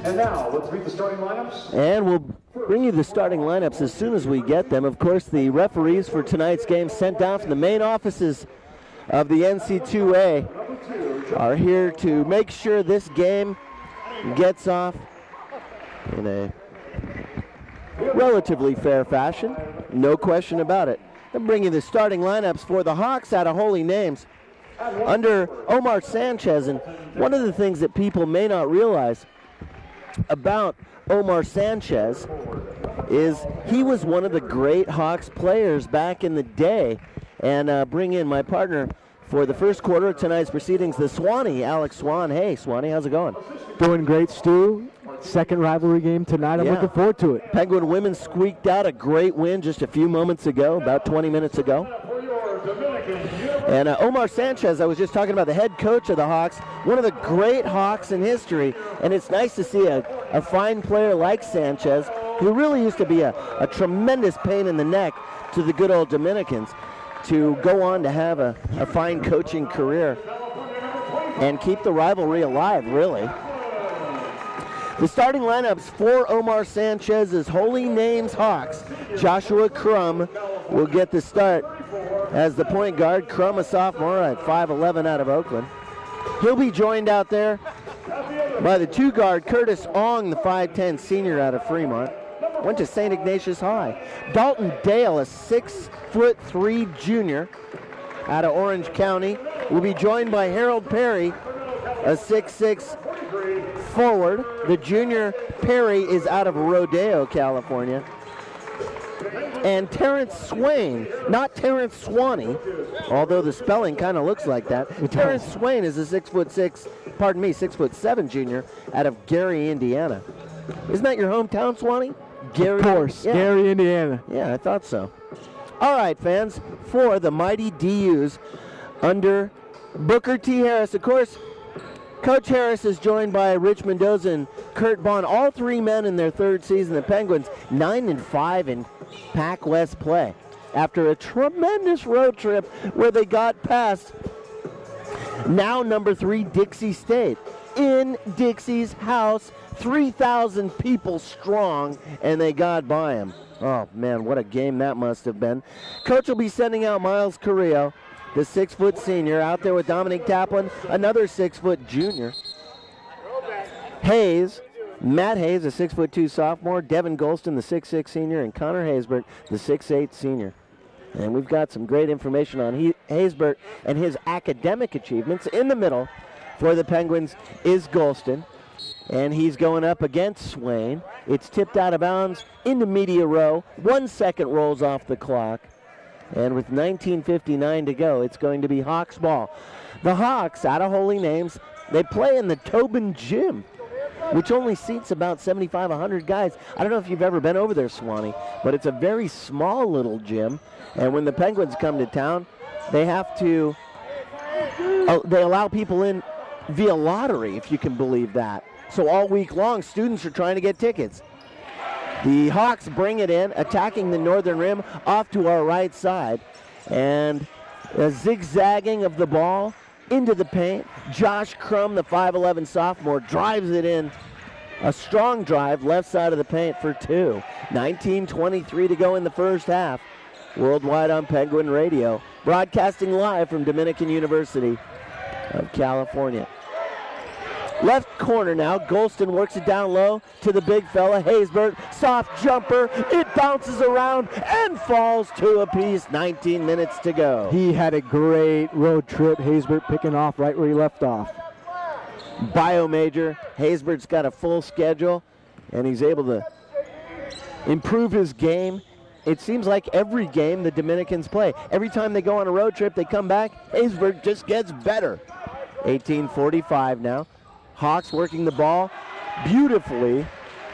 And now, let's read the starting lineups. And we'll bring you the starting lineups as soon as we get them. Of course, the referees for tonight's game sent down from the main offices of the NC2A are here to make sure this game gets off in a relatively fair fashion. No question about it. I'll bring you the starting lineups for the Hawks out of Holy Names under Omar Sanchez. And one of the things that people may not realize about Omar Sanchez is he was one of the great Hawks players back in the day. And bring in my partner for the first quarter of tonight's proceedings, the Swanee, Alex Swan. Hey, Swanee, how's it going? Doing great, Stu. Second rivalry game tonight. I'm looking forward to it. Penguin women squeaked out a great win just a few moments ago, about 20 minutes ago. And Omar Sanchez, I was just talking about, the head coach of the Hawks, one of the great Hawks in history. And it's nice to see a fine player like Sanchez, who really used to be a tremendous pain in the neck to the good old Dominicans, to go on to have a fine coaching career and keep the rivalry alive, really. The starting lineups for Omar Sanchez's Holy Names Hawks. Joshua Crum will get the start as the point guard. Crum, a sophomore at 5'11" out of Oakland. He'll be joined out there by the two guard, Curtis Ong, the 5'10" senior out of Fremont. Went to St. Ignatius High. Dalton Dale, a 6'3" junior out of Orange County, will be joined by Harold Perry, a 6'6" forward. The junior Perry is out of Rodeo, California. And Terrence Swain, not Terrence Swanee, although the spelling kind of looks like that. Terrence Swain is a 6'7" junior out of Gary, Indiana. Isn't that your hometown, Swanee? Gary, of course, yeah. Gary, Indiana. Yeah, I thought so. All right, fans, for the mighty DUs under Booker T. Harris. Of course, Coach Harris is joined by Rich Mendoza and Kurt Bond, all three men in their third season. The Penguins 9-5 in Pac West play after a tremendous road trip where they got past now number 3 Dixie State in Dixie's house. 3,000 people strong, and they got by him. Oh, man, what a game that must have been. Coach will be sending out Miles Carrillo, the 6' senior, out there with Dominic Taplin, another 6' junior. Hayes, Matt Hayes, a 6'2" sophomore, Devin Golston, the 6'6" senior, and Connor Haysbert, the 6'8" senior. And we've got some great information on Haysbert and his academic achievements. In the middle for the Penguins is Golston. And he's going up against Swain. It's tipped out of bounds into media row. 1 second rolls off the clock. And with 19:59 to go, it's going to be Hawks ball. The Hawks, out of Holy Names, they play in the Tobin Gym, which only seats about 100 guys. I don't know if you've ever been over there, Swanee, but it's a very small little gym. And when the Penguins come to town, they have to, they allow people in via lottery, if you can believe that. So all week long, students are trying to get tickets. The Hawks bring it in, attacking the northern rim off to our right side. And a zigzagging of the ball into the paint. Josh Crum, the 5'11" sophomore, drives it in. A strong drive, left side of the paint for 2. 19:23 to go in the first half. Worldwide on Penguin Radio. Broadcasting live from Dominican University of California. Left corner now. Golston works it down low to the big fella, Haysbert. Soft jumper. It bounces around and falls to a piece. 19 minutes to go. He had a great road trip. Haysbert picking off right where he left off. Bio major. Haysbert's got a full schedule, and he's able to improve his game. It seems like every game the Dominicans play, every time they go on a road trip, they come back, Haysbert just gets better. 18:45 now. Hawks working the ball beautifully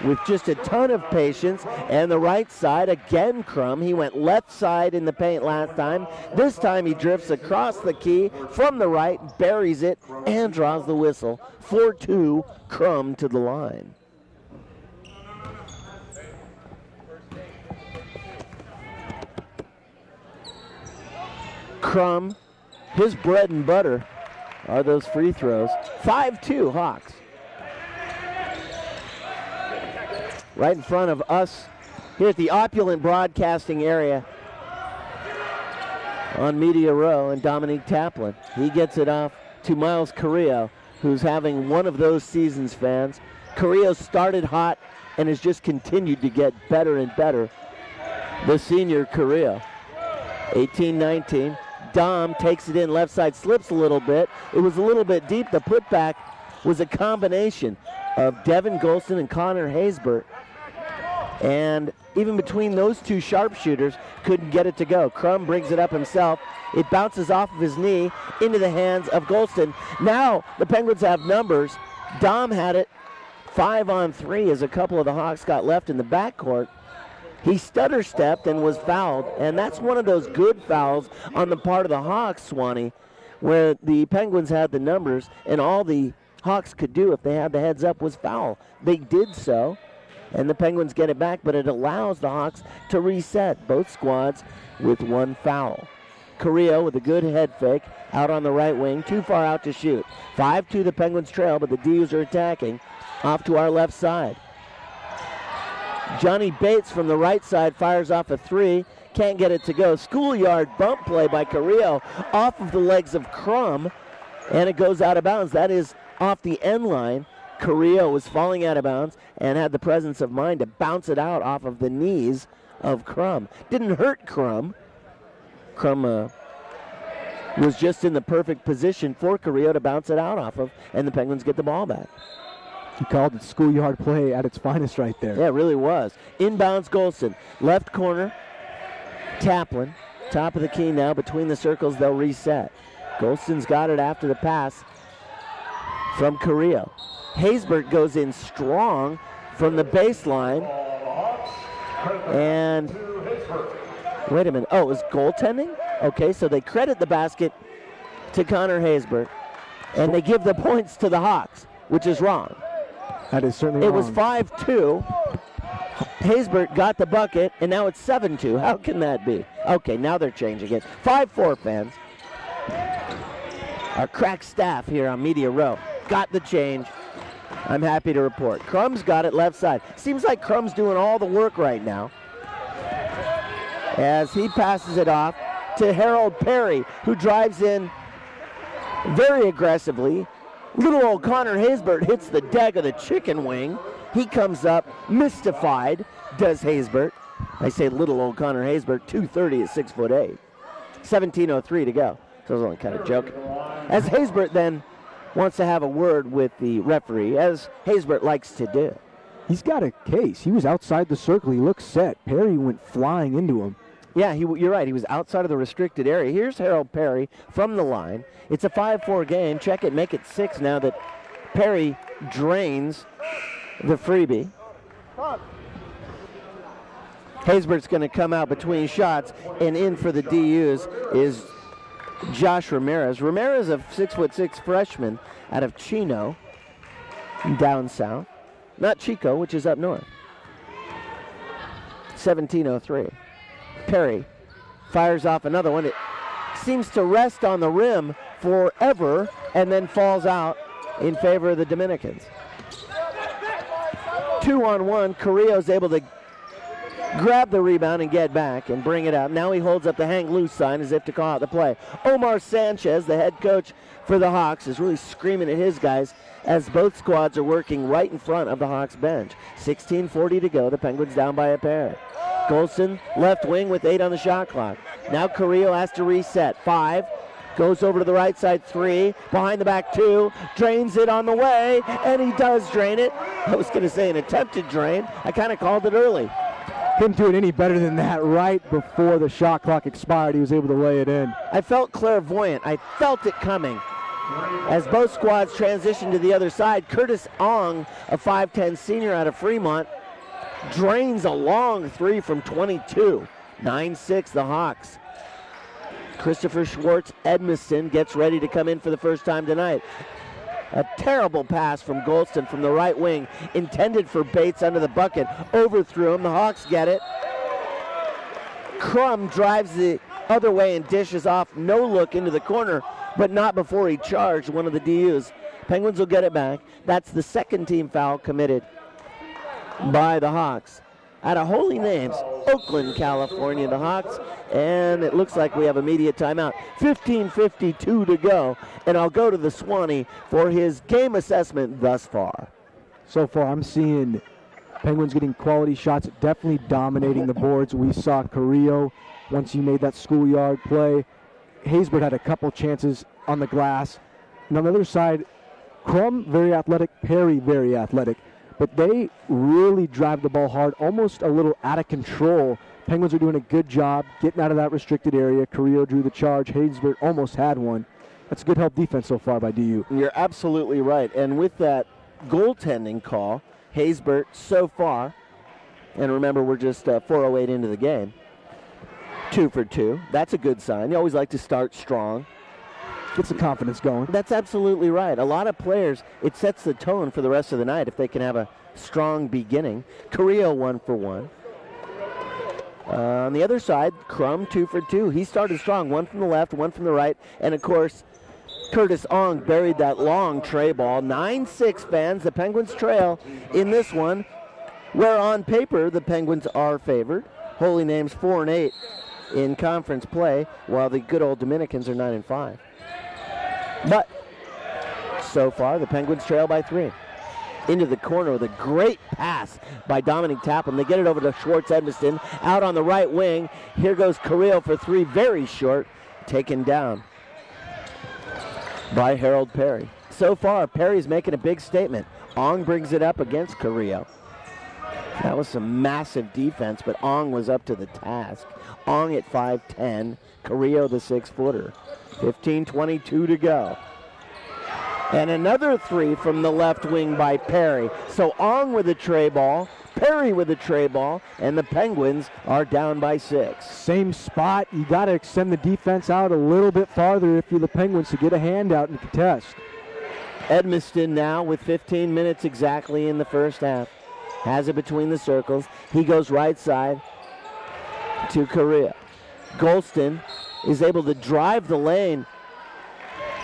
with just a ton of patience. And the right side, again Crum. He went left side in the paint last time. This time he drifts across the key from the right, buries it, and draws the whistle. 4-2, Crum to the line. Crum, his bread and butter are those free throws. 5-2 Hawks. right in front of us here at the opulent broadcasting area on Media Row, and Dominique Taplin. He gets it off to Miles Carrillo, who's having one of those seasons, fans. Carrillo started hot and has just continued to get better and better. The senior Carrillo. 18-19. Dom takes it in left side, slips a little bit. It was a little bit deep. The putback was a combination of Devin Golston and Connor Haysbert. And even between those two sharpshooters, couldn't get it to go. Crum brings it up himself. It bounces off of his knee into the hands of Golston. Now the Penguins have numbers. Dom had it 5-on-3 as a couple of the Hawks got left in the backcourt. He stutter-stepped and was fouled, and that's one of those good fouls on the part of the Hawks, Swanee, where the Penguins had the numbers, and all the Hawks could do if they had the heads up was foul. They did so, and the Penguins get it back, but it allows the Hawks to reset both squads with one foul. Carrillo with a good head fake out on the right wing, too far out to shoot. 5-2 the Penguins trail, but the D's are attacking off to our left side. Johnny Bates from the right side fires off a three. Can't get it to go. Schoolyard bump play by Carrillo off of the legs of Crum, and it goes out of bounds. That is off the end line. Carrillo was falling out of bounds and had the presence of mind to bounce it out off of the knees of Crum. Didn't hurt Crum. Crum was just in the perfect position for Carrillo to bounce it out off of, and the Penguins get the ball back. He called it schoolyard play at its finest right there. Yeah, it really was. Inbounds Golston. Left corner, Taplin. Top of the key now. Between the circles, they'll reset. Golston's got it after the pass from Carrillo. Haysbert goes in strong from the baseline. And wait a minute. Oh, it was goaltending? Okay, so they credit the basket to Connor Haysbert, and they give the points to the Hawks, which is wrong. That is certainly wrong. It was 5-2. Haysbert got the bucket, and now it's 7-2. How can that be? Okay, now they're changing it. 5-4, fans. Our crack staff here on Media Row got the change. I'm happy to report. Crum's got it left side. Seems like Crum's doing all the work right now as he passes it off to Harold Perry, who drives in very aggressively. Little old Connor Haysbert hits the deck of the chicken wing. He comes up mystified, does Haysbert. I say little old Connor Haysbert, 230 at 6'8". 17:03 to go. So I was only kind of joking. As Haysbert then wants to have a word with the referee, as Haysbert likes to do. He's got a case. He was outside the circle. He looked set. Perry went flying into him. Yeah, you're right. He was outside of the restricted area. Here's Harold Perry from the line. It's a 5-4 game. Check it, make it 6 now that Perry drains the freebie. Haysbert's going to come out between shots, and in for the DUs is Josh Ramirez. Ramirez, a 6'6" freshman out of Chino, down south. Not Chico, which is up north. 17:03. Perry fires off another one. It seems to rest on the rim forever and then falls out in favor of the Dominicans. 2-on-1, Carrillo's able to grab the rebound and get back and bring it up. Now he holds up the hang loose sign as if to call out the play. Omar Sanchez, the head coach for the Hawks, is really screaming at his guys as both squads are working right in front of the Hawks bench. 16:40 to go. The Penguins down by a pair. Golston, left wing with 8 on the shot clock. Now Carrillo has to reset. 5, goes over to the right side, 3, behind the back 2, drains it on the way, and he does drain it. I was going to say an attempted drain. I kind of called it early. Couldn't do it any better than that. Right before the shot clock expired, he was able to lay it in. I felt clairvoyant. I felt it coming. As both squads transition to the other side, Curtis Ong, a 5'10 senior out of Fremont, drains a long 3 from 22. 9-6 the Hawks. Christopher Schwartz Edmiston gets ready to come in for the first time tonight. A terrible pass from Golston from the right wing, intended for Bates under the bucket. Overthrew him. The Hawks get it. Crum drives the other way and dishes off. No look into the corner, but not before he charged one of the DUs. Penguins will get it back. That's the second team foul committed by the Hawks. Out of Holy Names, Oakland, California, the Hawks. And it looks like we have immediate timeout. 15:52 to go. And I'll go to the Swanee for his game assessment thus far. So far, I'm seeing Penguins getting quality shots, definitely dominating the boards. We saw Carrillo once he made that schoolyard play. Haysbert had a couple chances on the glass. And on the other side, Crum, very athletic, Perry, very athletic. But they really drive the ball hard, almost a little out of control. Penguins are doing a good job getting out of that restricted area. Carrillo drew the charge. Haysbert almost had one. That's good help defense so far by DU. You're absolutely right. And with that goaltending call, Haysbert so far, and remember we're just 4:08 into the game, 2 for 2. That's a good sign. You always like to start strong. Gets the confidence going. That's absolutely right. A lot of players, it sets the tone for the rest of the night if they can have a strong beginning. Carrillo 1 for 1. On the other side, Crum 2 for 2. He started strong, 1 from the left, 1 from the right, and of course, Curtis Ong buried that long tray ball. 9-6 fans. The Penguins trail in this one, where on paper the Penguins are favored. Holy Names 4-8 in conference play, while the good old Dominicans are 9-5. But so far, the Penguins trail by 3. Into the corner with a great pass by Dominic Taplin. They get it over to Schwartz Edmiston. Out on the right wing. Here goes Carrillo for 3. Very short. Taken down by Harold Perry. So far, Perry's making a big statement. Ong brings it up against Carrillo. That was some massive defense, but Ong was up to the task. Ong at 5'10", Carrillo the 6-footer. 15:22 to go. And another 3 from the left wing by Perry. So Ong with a tray ball, Perry with a tray ball, and the Penguins are down by 6. Same spot. You got to extend the defense out a little bit farther if you're the Penguins to get a hand out and contest. Edmiston now with 15 minutes exactly in the first half. Has it between the circles. He goes right side to Carrillo. Golston is able to drive the lane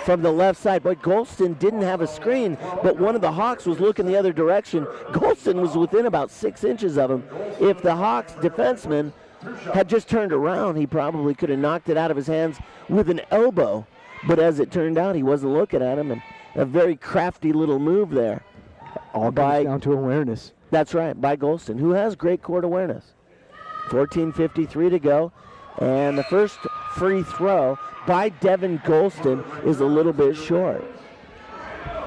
from the left side. But Golston didn't have a screen, but one of the Hawks was looking the other direction. Golston was within about 6 inches of him. If the Hawks defenseman had just turned around, he probably could have knocked it out of his hands with an elbow. But as it turned out, he wasn't looking at him, and a very crafty little move there. All comes down to awareness. That's right, by Golston, who has great court awareness. 14:53 to go. And the first free throw by Devin Golston is a little bit short.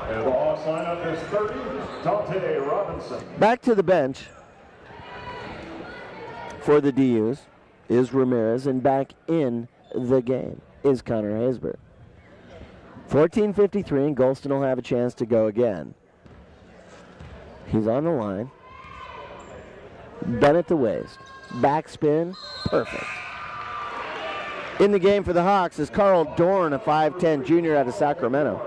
And the Hawks lineup is 30, Dante Robinson. Back to the bench for the DUs is Ramirez, and back in the game is Connor Haysbert. 14:53, and Golston will have a chance to go again. He's on the line. Bent at the waist. Backspin, perfect. In the game for the Hawks is Carl Dorn, a 5'10 junior out of Sacramento.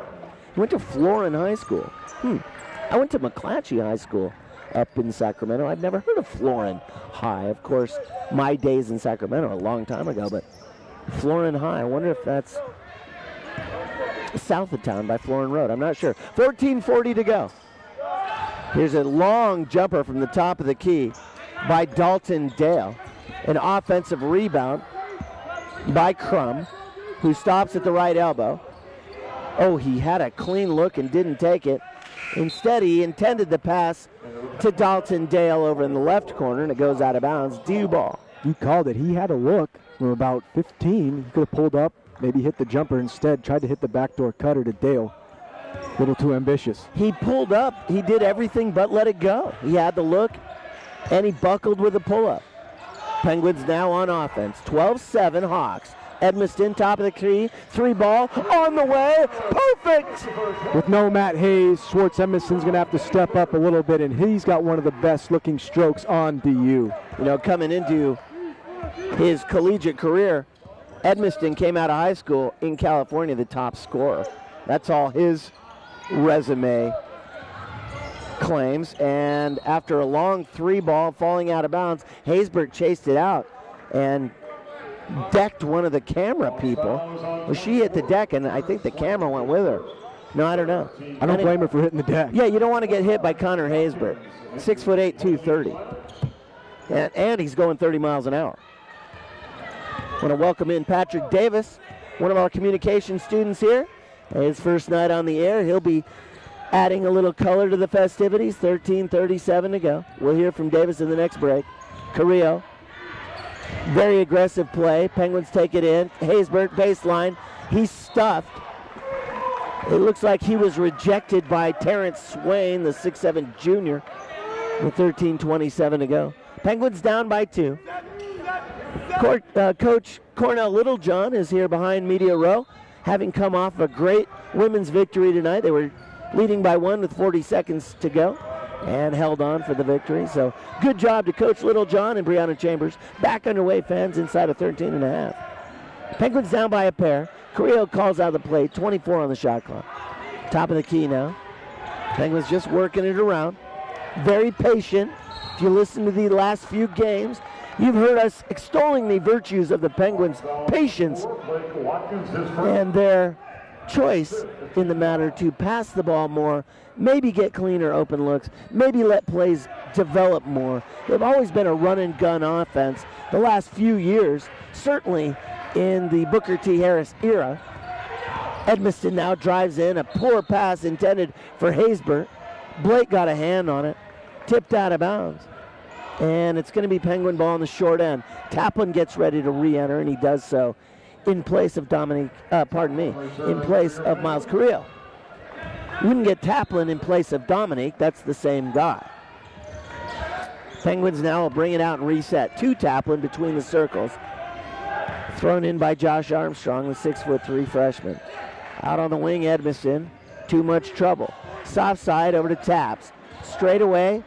He went to Florin High School. I went to McClatchy High School up in Sacramento. I'd never heard of Florin High. Of course, my days in Sacramento a long time ago, but Florin High, I wonder if that's south of town by Florin Road. I'm not sure. 14:40 to go. Here's a long jumper from the top of the key by Dalton Dale. An offensive rebound by Crum, who stops at the right elbow. Oh, he had a clean look and didn't take it. Instead, he intended the pass to Dalton Dale over in the left corner, and it goes out of bounds. DU ball. You called it. He had a look from about 15. He could have pulled up, maybe hit the jumper instead, tried to hit the backdoor cutter to Dale. A little too ambitious. He pulled up. He did everything but let it go. He had the look, and he buckled with a pull-up. Penguins now on offense. 12-7 Hawks. Edmiston, top of the key. 3 ball on the way. Perfect! With no Matt Hayes, Schwartz Edmiston's going to have to step up a little bit, and he's got one of the best looking strokes on DU. You know, coming into his collegiate career, Edmiston came out of high school in California the top scorer. That's all his resume claims, and after a long 3 ball falling out of bounds, Haysbert chased it out and decked one of the camera people. Well, she hit the deck, and I think the camera went with her. No, I don't know. I don't blame her for hitting the deck. Yeah, you don't want to get hit by Connor Haysbert. 6'8", 230. And he's going 30 miles an hour. Want to welcome in Patrick Davis, one of our communication students here. His first night on the air. He'll be adding a little color to the festivities. 13:37 to go. We'll hear from Davis in the next break. Carrillo. Very aggressive play. Penguins take it in. Haysbert, baseline. He's stuffed. It looks like he was rejected by Terrence Swain, the 6'7 junior, with 13:27 to go. Penguins down by 2. Coach Cornell Littlejohn is here behind Media Row, having come off a great women's victory tonight. They were leading by 1 with 40 seconds to go and held on for the victory. So good job to Coach Littlejohn and Brianna Chambers. Back underway, fans, inside of 13.5. Penguins down by a pair. Carrillo calls out the play, 24 on the shot clock. Top of the key now. Penguins just working it around. Very patient. If you listen to the last few games, you've heard us extolling the virtues of the Penguins' patience and their choice in the matter to pass the ball more, maybe get cleaner open looks, maybe let plays develop more. They've always been a run-and-gun offense the last few years, certainly in the Booker T. Harris era. Edmiston now drives in, a poor pass intended for Haysbert. Blake got a hand on it, tipped out of bounds. And it's going to be Penguin ball on the short end. Taplin gets ready to re-enter, and he does so in place of in place of Miles Carrillo. You wouldn't get Taplin in place of Dominique. That's the same guy. Penguins now will bring it out and reset to Taplin between the circles. Thrown in by Josh Armstrong, the 6'3" freshman. Out on the wing, Edmiston. Too much trouble. Soft side over to Taps. Straight away,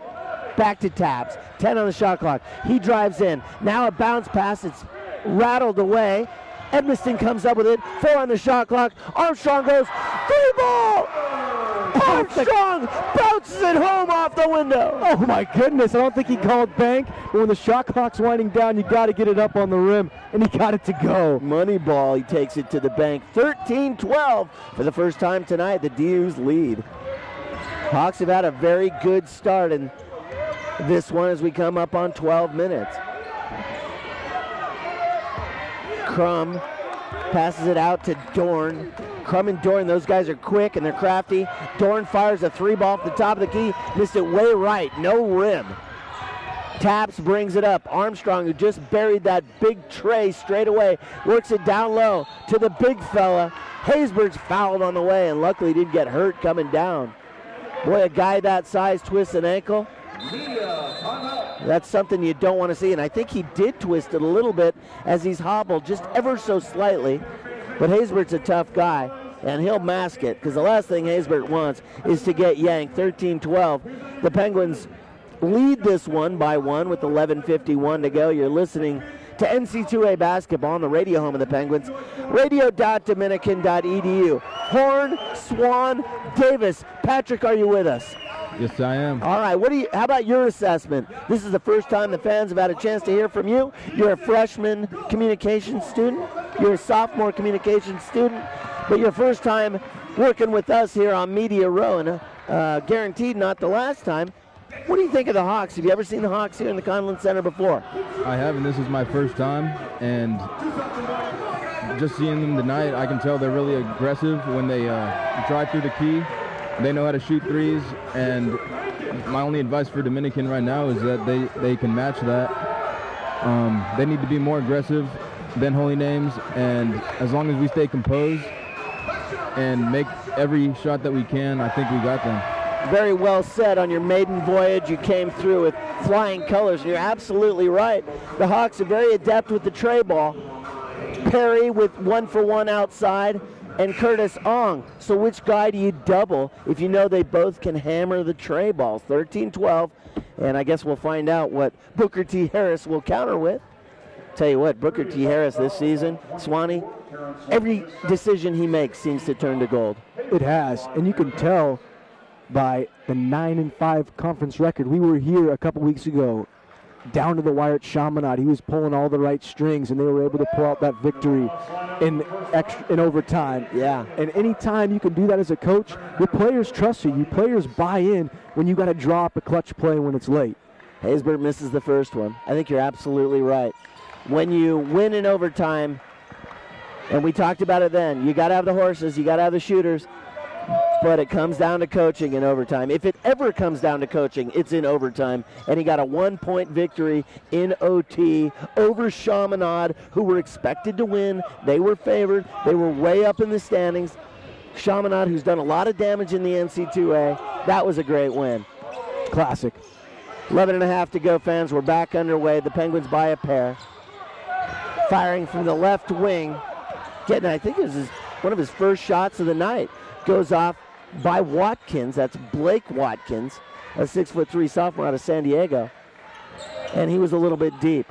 back to Taps. 10 on the shot clock. He drives in. Now a bounce pass. It's rattled away. Edmiston comes up with it. 4 on the shot clock. Armstrong goes, 3-ball! Armstrong bounces it home off the window. Oh my goodness, I don't think he called bank, but when the shot clock's winding down, you got to get it up on the rim, and he got it to go. Money ball, he takes it to the bank. 13-12 for the first time tonight, the DU's lead. Hawks have had a very good start in this one as we come up on 12 minutes. Crum passes it out to Dorn. Crum and Dorn, those guys are quick and they're crafty. Dorn fires a 3-ball off the top of the key. Missed it way right, no rim. Taps brings it up. Armstrong, who just buried that big tray straight away, works it down low to the big fella. Haysbert's fouled on the way, and luckily didn't get hurt coming down. Boy, a guy that size twists an ankle. That's something you don't want to see, and I think he did twist it a little bit as he's hobbled just ever so slightly. But Haysbert's a tough guy, and he'll mask it, because the last thing Haysbert wants is to get yanked. 13-12. The Penguins lead this one by 1 with 11:51 to go. You're listening to NC2A basketball on the radio home of the Penguins, radio.dominican.edu. Horn, Swan, Davis. Patrick, are you with us? Yes, I am. All right, how about your assessment? This is the first time the fans have had a chance to hear from you. You're a freshman communications student. You're a sophomore communications student. But your first time working with us here on Media Row, and guaranteed not the last time. What do you think of the Hawks? Have you ever seen the Hawks here in the Conlon Center before? I haven't. This is my first time, and just seeing them tonight, I can tell they're really aggressive when they drive through the key. They know how to shoot threes, and my only advice for Dominican right now is that they can match that. They need to be more aggressive than Holy Names, and as long as we stay composed and make every shot that we can, I think we got them. Very well said. On your maiden voyage, you came through with flying colors, and you're absolutely right. The Hawks are very adept with the tray ball. Perry with 1-for-1 outside, and Curtis Ong. So which guy do you double if you know they both can hammer the tray balls? 13-12, and I guess we'll find out what Booker T. Harris will counter with. Tell you what, Booker T. Harris this season, Swanee, every decision he makes seems to turn to gold. It has, and you can tell by the 9-5 conference record. We were here a couple weeks ago down to the wire at Chaminade. He was pulling all the right strings, and they were able to pull out that victory in overtime. Yeah. And anytime you can do that as a coach, your players trust you. Your players buy in when you got to drop a clutch play when it's late. Haysbert misses the first one. I think you're absolutely right. When you win in overtime, and we talked about it then, you got to have the horses, you got to have the shooters, but it comes down to coaching in overtime. If it ever comes down to coaching, it's in overtime. And he got a 1-point victory in OT over Chaminade, who were expected to win. They were favored. They were way up in the standings. Chaminade, who's done a lot of damage in the NC2A, that was a great win. Classic. 11.5 to go, fans. We're back underway. The Penguins by a pair. Firing from the left wing. Getting, I think it was one of his first shots of the night. Goes off by Watkins. That's Blake Watkins, a 6'3" sophomore out of San Diego. And he was a little bit deep.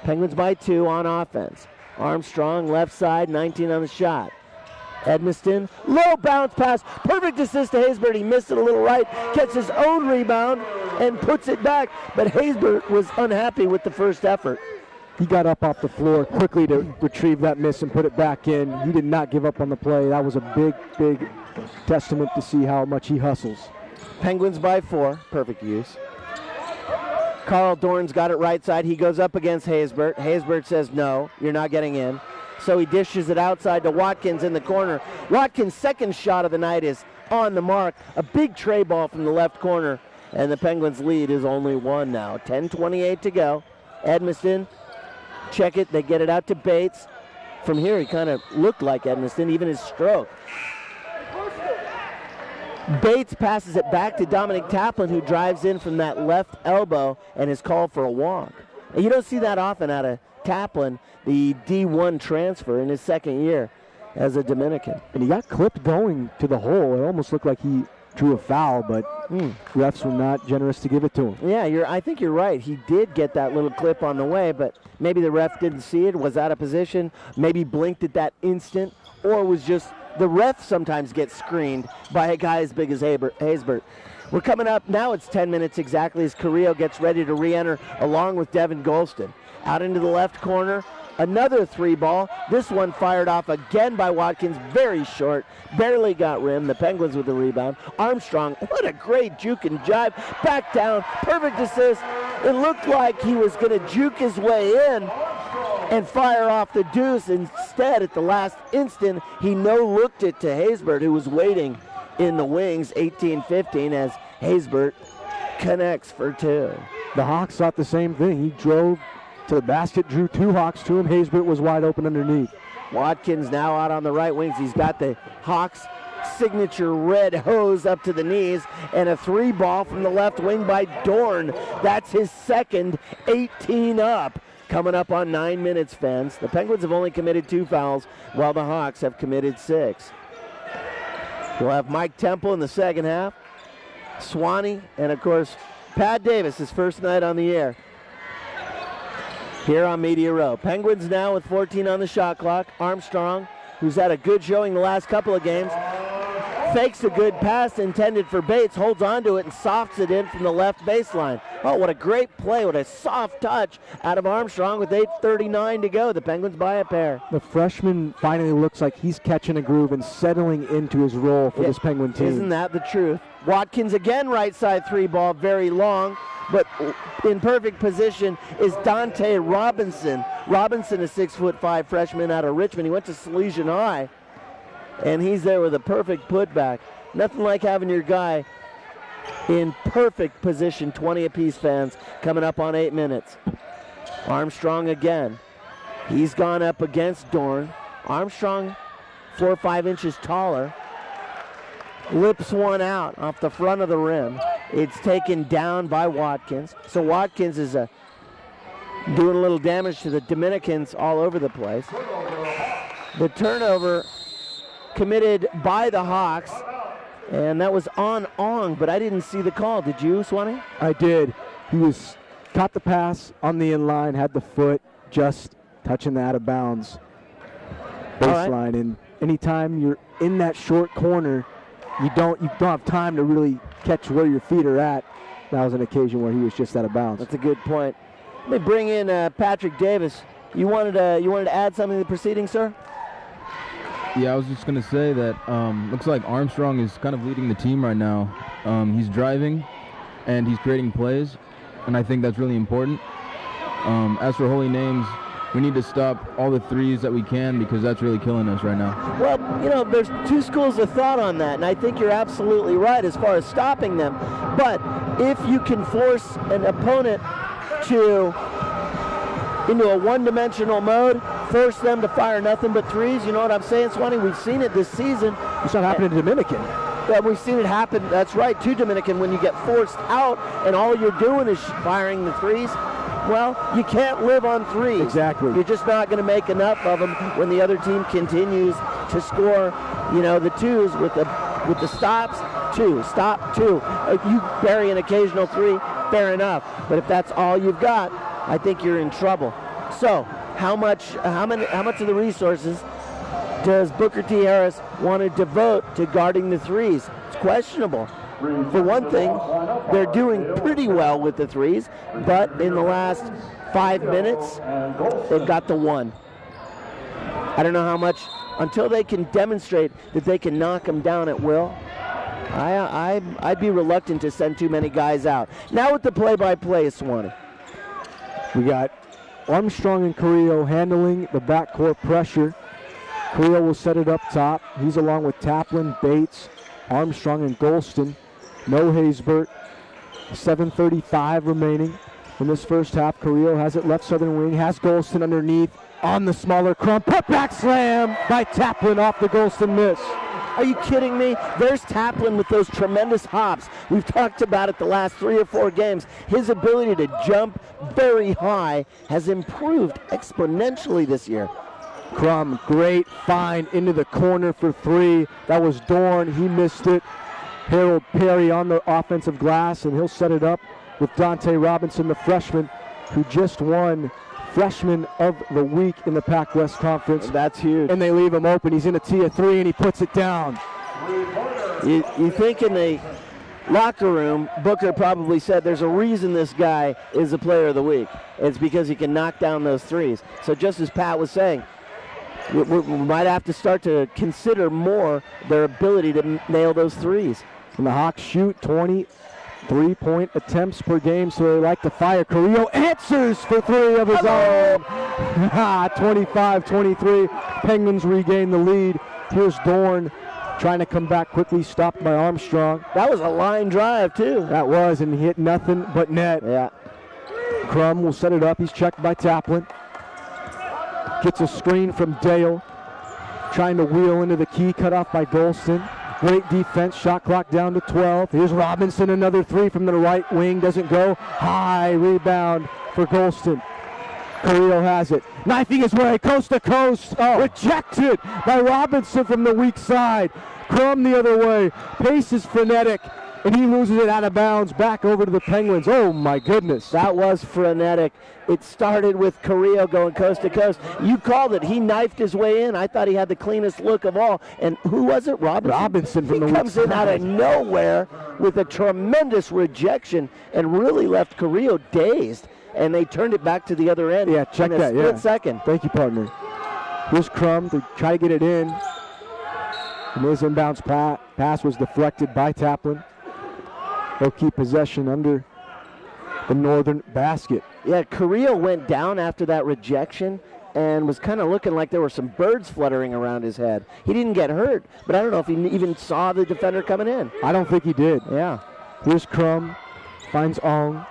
Penguins by 2 on offense. Armstrong, left side, 19 on the shot. Edmiston, low bounce pass, perfect assist to Haysbert. He missed it a little right, gets his own rebound, and puts it back. But Haysbert was unhappy with the first effort. He got up off the floor quickly to retrieve that miss and put it back in. He did not give up on the play. That was a big, big testament to see how much he hustles. Penguins by 4, perfect use. Carl Dorn's got it right side. He goes up against Haysbert. Haysbert says, no, you're not getting in. So he dishes it outside to Watkins in the corner. Watkins' second shot of the night is on the mark. A big tray ball from the left corner. And the Penguins' lead is only 1 now. 10:28 to go. Edmiston, check it. They get it out to Bates. From here, he kind of looked like Edmiston, even his stroke. Bates passes it back to Dominic Taplin, who drives in from that left elbow and is called for a walk. And you don't see that often out of Taplin, the D1 transfer in his second year as a Dominican. And he got clipped going to the hole. It almost looked like he drew a foul, but refs were not generous to give it to him. Yeah, I think you're right. He did get that little clip on the way, but maybe the ref didn't see it, was out of position, maybe blinked at that instant, or was just the ref sometimes gets screened by a guy as big as Haysbert. We're coming up now. It's 10 minutes exactly as Carrillo gets ready to re-enter along with Devin Golston. Out into the left corner, another 3 ball. This one fired off again by Watkins, very short, barely got rim. The Penguins with the rebound. Armstrong, what a great juke and jive. Back down, perfect assist. It looked like he was going to juke his way in and fire off the deuce. Instead, at the last instant, he no-looked it to Haysbert, who was waiting in the wings. 18-15 as Haysbert connects for 2. The Hawks thought the same thing. He drove to the basket, drew 2 Hawks to him. Haysbert was wide open underneath. Watkins now out on the right wings. He's got the Hawks signature red hose up to the knees, and a 3 ball from the left wing by Dorn. That's his second, 18 up. Coming up on 9 minutes, fans. The Penguins have only committed 2 fouls, while the Hawks have committed 6. We'll have Mike Temple in the second half, Swanee, and of course, Pat Davis, his first night on the air here on Media Row. Penguins now with 14 on the shot clock. Armstrong, who's had a good showing the last couple of games, fakes a good pass intended for Bates, holds on to it and softs it in from the left baseline. Oh, what a great play. What a soft touch out of Armstrong with 8:39 to go. The Penguins by a pair. The freshman finally looks like he's catching a groove and settling into his role for this Penguin team. Isn't that the truth? Watkins again, right side 3 ball, very long, but in perfect position is Dante Robinson. Robinson, a 6'5" freshman out of Richmond. He went to Salesian High, and he's there with a perfect putback. Nothing like having your guy in perfect position. 20 apiece, fans, coming up on 8 minutes. Armstrong again. He's gone up against Dorn. Armstrong 4 or 5 inches taller. Lips one out off the front of the rim. It's taken down by Watkins. So Watkins is doing a little damage to the Dominicans all over the place. The turnover committed by the Hawks, and that was on Ong, but I didn't see the call. Did you, Swanee? I did. He caught the pass on the inline, had the foot just touching the out of bounds baseline. Right. And anytime you're in that short corner, you don't have time to really catch where your feet are at. That was an occasion where he was just out of bounds. That's a good point. Let me bring in Patrick Davis. You wanted to add something to the proceedings, sir? Yeah, I was just going to say that looks like Armstrong is kind of leading the team right now. He's driving, and he's creating plays, and I think that's really important. As for Holy Names, we need to stop all the threes that we can because that's really killing us right now. Well, there's two schools of thought on that, and I think you're absolutely right as far as stopping them. But if you can force an opponent into a one-dimensional mode, force them to fire nothing but threes, you know what I'm saying, Swanee? We've seen it this season. It's not happening to Dominican. Yeah, we've seen it happen, that's right, to Dominican when you get forced out and all you're doing is firing the threes. Well, you can't live on threes. Exactly. You're just not going to make enough of them when the other team continues to score, the twos with the stops. Stop two. You bury an occasional three, fair enough. But if that's all you've got, I think you're in trouble. So, how much of the resources does Booker T. Harris want to devote to guarding the threes? It's questionable. For one thing, they're doing pretty well with the threes, but in the last 5 minutes, they've got the one. I don't know how much, until they can demonstrate that they can knock them down at will, I'd be reluctant to send too many guys out. Now with the play-by-play, Swanee. We got Armstrong and Carrillo handling the backcourt pressure. Carrillo will set it up top. He's along with Taplin, Bates, Armstrong, and Golston. No Haysbert. 7:35 remaining in this first half. Carrillo has it left southern wing. Has Golston underneath on the smaller Crump. Putback slam by Taplin off the Golston miss. Are you kidding me? There's Taplin with those tremendous hops. We've talked about it the last 3 or 4 games. His ability to jump very high has improved exponentially this year. Crum, great find into the corner for 3. That was Dorn. He missed it. Harold Perry on the offensive glass, and he'll set it up with Dante Robinson, the freshman, who just won Freshman of the Week in the Pac-West Conference. That's huge. And they leave him open. He's in a tee of 3, and he puts it down. You think in the locker room, Booker probably said there's a reason this guy is the player of the week. It's because he can knock down those threes. So just as Pat was saying, we might have to start to consider more their ability to nail those threes. And the Hawks shoot 20 3-point attempts per game, so they like to fire. Carrillo answers for 3 of his own. 25-23. Penguins regain the lead. Here's Dorn trying to come back quickly, stopped by Armstrong. That was a line drive, too. That was, and he hit nothing but net. Yeah. Crum will set it up. He's checked by Taplin. Gets a screen from Dale. Trying to wheel into the key, cut off by Golston. Great defense, shot clock down to 12. Here's Robinson, another 3 from the right wing, doesn't go. High rebound for Golston. Carrillo has it. Knifing his way, coast to coast. Rejected by Robinson from the weak side. Crum the other way. Pace is frenetic, and he loses it out of bounds back over to the Penguins. Oh, my goodness. That was frenetic. It started with Carrillo going coast to coast. You called it. He knifed his way in. I thought he had the cleanest look of all. And who was it? Robinson from the He comes in out of nowhere with a tremendous rejection and really left Carrillo dazed. And they turned it back to the other end. Yeah, check in that. a split second. Thank you, partner. Here's Crum to try to get it in. And his inbounds pass was deflected by Taplin. They'll keep possession under the northern basket. Yeah, Carrillo went down after that rejection and was kind of looking like there were some birds fluttering around his head. He didn't get hurt, but I don't know if he even saw the defender coming in. I don't think he did. Yeah. Here's Crum, finds Ong,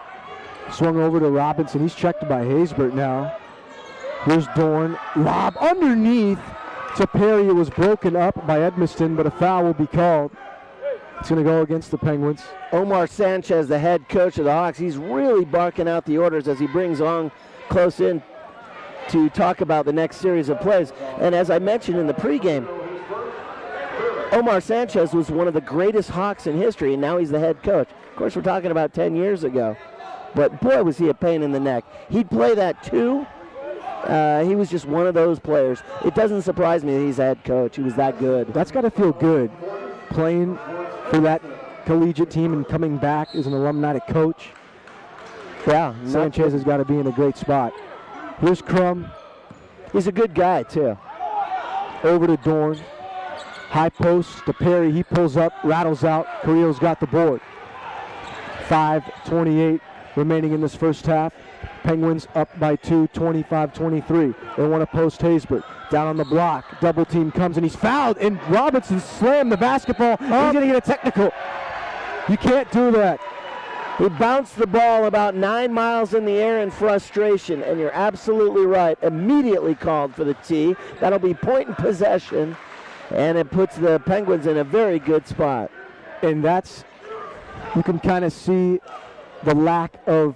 swung over to Robinson. He's checked by Haysbert now. Here's Dorn, lob underneath to Perry. It was broken up by Edmiston, but a foul will be called. It's going to go against the Penguins. Omar Sanchez, the head coach of the Hawks, he's really barking out the orders as he brings Ong close in to talk about the next series of plays. And as I mentioned in the pregame, Omar Sanchez was one of the greatest Hawks in history, and now he's the head coach. Of course, we're talking about 10 years ago. But boy, was he a pain in the neck. He'd play that too. He was just one of those players. It doesn't surprise me that he's a head coach. He was that good. That's got to feel good, playing for that collegiate team and coming back as an alumni to coach. Yeah, Sanchez has got to be in a great spot. Here's Crum. He's a good guy, too. Over to Dorn. High post to Perry. He pulls up, rattles out. Carrillo's got the board. 5:28 remaining in this first half. Penguins up by 2, 25-23. They want to post Haysbert. Down on the block. Double team comes and he's fouled. And Robinson slammed the basketball. He's going to get a technical. You can't do that. He bounced the ball about 9 miles in the air in frustration, and you're absolutely right. Immediately called for the tee. That'll be point in possession, and it puts the Penguins in a very good spot. And that's, you can kind of see the lack of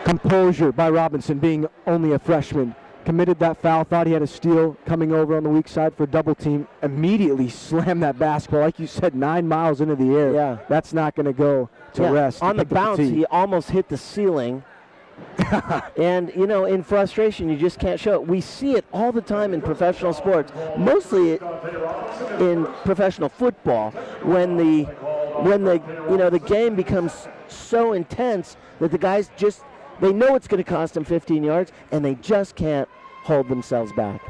composure by Robinson, being only a freshman. Committed that foul, thought he had a steal coming over on the weak side for double team. Immediately slammed that basketball, like you said, 9 miles into the air. Yeah. That's not going to go to rest. On the bounce, he almost hit the ceiling. And, you know, in frustration, you just can't show it. We see it all the time in professional sports, mostly in professional football, when the game becomes so intense that the guys just, they know it's going to cost them 15 yards, and they just can't hold themselves back.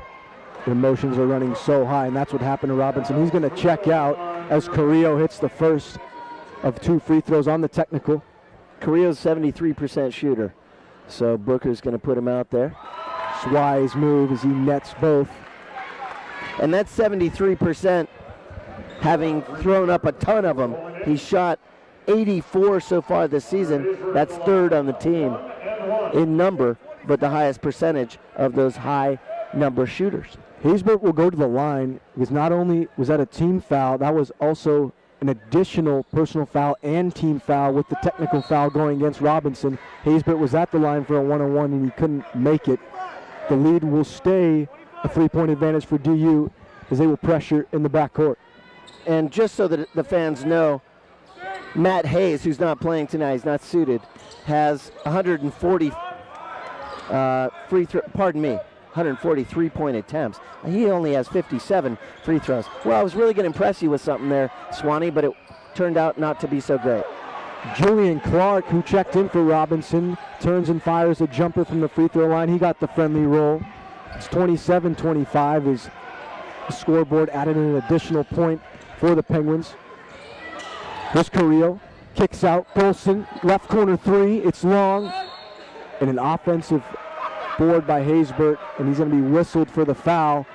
The emotions are running so high, and that's what happened to Robinson. He's going to check out as Carrillo hits the first of 2 free throws on the technical. Carrillo's 73% shooter, so Booker's going to put him out there. Wise move as he nets both. And that's 73%, having thrown up a ton of them. He shot 84 so far this season. That's third on the team in number, but the highest percentage of those high number shooters. Haysbert will go to the line because not only was that a team foul, that was also an additional personal foul and team foul with the technical foul going against Robinson. Haysbert was at the line for a one-on-one and he couldn't make it. The lead will stay a 3-point advantage for DU as they will pressure in the backcourt. And just so that the fans know, Matt Hayes, who's not playing tonight, he's not suited, has 140 3-point attempts. He only has 57 free throws. Well, I was really going to impress you with something there, Swanee, but it turned out not to be so great. Julian Clark, who checked in for Robinson, turns and fires a jumper from the free throw line. He got the friendly roll. It's 27-25 as the scoreboard added an additional point for the Penguins. Here's Carrillo, kicks out, Golson, left corner 3, it's long, and an offensive board by Haysbert, and he's going to be whistled for the foul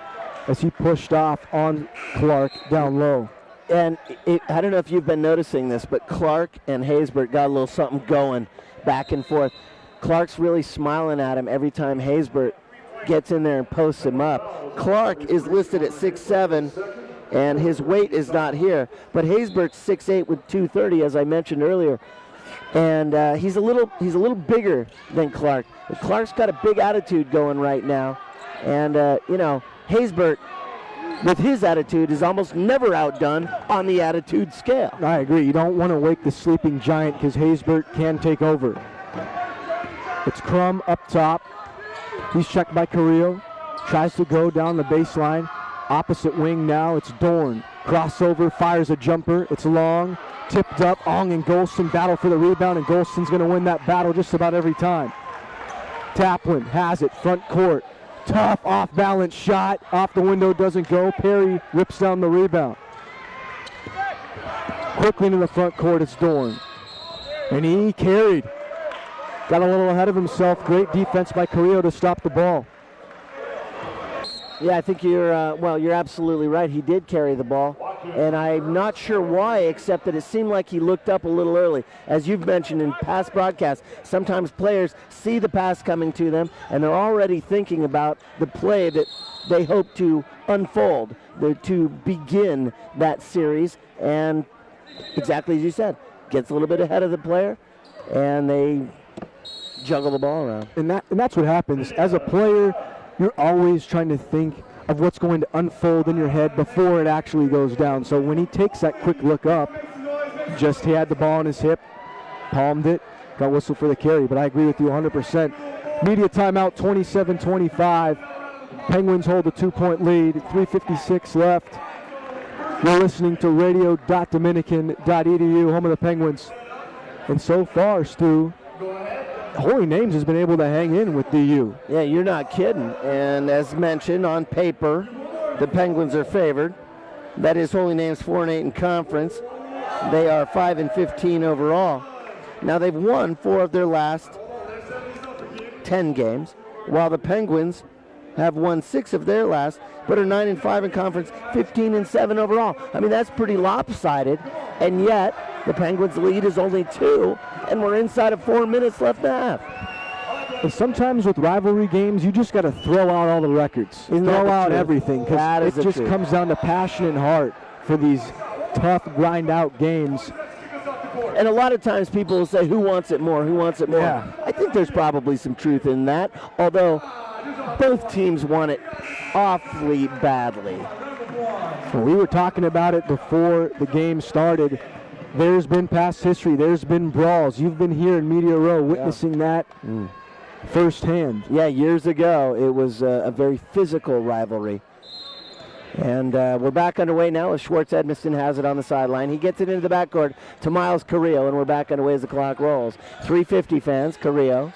as he pushed off on Clark down low. And I don't know if you've been noticing this, but Clark and Haysbert got a little something going back and forth. Clark's really smiling at him every time Haysbert gets in there and posts him up. Clark is listed at 6'7", and his weight is not here, but Haysbert's 6'8" with 230, as I mentioned earlier. And he's a little bigger than Clark. But Clark's got a big attitude going right now. And, Haysbert, with his attitude, is almost never outdone on the attitude scale. I agree. You don't want to wake the sleeping giant because Haysbert can take over. It's Crum up top. He's checked by Carrillo. Tries to go down the baseline. Opposite wing now. It's Dorn. Crossover, fires a jumper. It's long. Tipped up. Ong and Golston battle for the rebound, and Golston's going to win that battle just about every time. Taplin has it, front court. Tough off-balance shot. Off the window, doesn't go. Perry rips down the rebound. Quickly into the front court, it's Dorn. And he carried. Got a little ahead of himself. Great defense by Carrillo to stop the ball. Yeah, I think you're absolutely right. He did carry the ball, and I'm not sure why, except that it seemed like he looked up a little early. As you've mentioned in past broadcasts, sometimes players see the pass coming to them, and they're already thinking about the play that they hope to unfold, to begin that series, and exactly as you said, gets a little bit ahead of the player, and they juggle the ball around. And that's what happens. As a player, you're always trying to think of what's going to unfold in your head before it actually goes down. So when he takes that quick look up, just he had the ball on his hip, palmed it, got whistled for the carry. But I agree with you 100%. Media timeout, 27-25. Penguins hold a 2-point lead, 3:56 left. You're listening to radio.dominican.edu, home of the Penguins. And so far, Stu, Holy Names has been able to hang in with DU. Yeah, you're not kidding. And as mentioned, on paper, the Penguins are favored. That is Holy Names 4-8 in conference. They are 5-15 overall. Now they've won 4 of their last 10 games, while the Penguins have won 6 of their last, but are 9-5 in conference, 15-7 overall. I mean, that's pretty lopsided, and yet the Penguins' lead is only 2, and we're inside of 4 minutes left and a half. And sometimes with rivalry games, you just got to throw out all the records, throw out everything, because it just comes down to passion and heart for these tough, grind-out games. And a lot of times people will say, who wants it more, who wants it more? Yeah. I think there's probably some truth in that, although both teams want it awfully badly. Well, we were talking about it before the game started. There's been past history. There's been brawls. You've been here in Media Row witnessing that firsthand. Yeah, years ago, it was a very physical rivalry. And we're back underway now as Schwartz Edmiston has it on the sideline. He gets it into the backcourt to Miles Carrillo, and we're back underway as the clock rolls. 350 fans, Carrillo,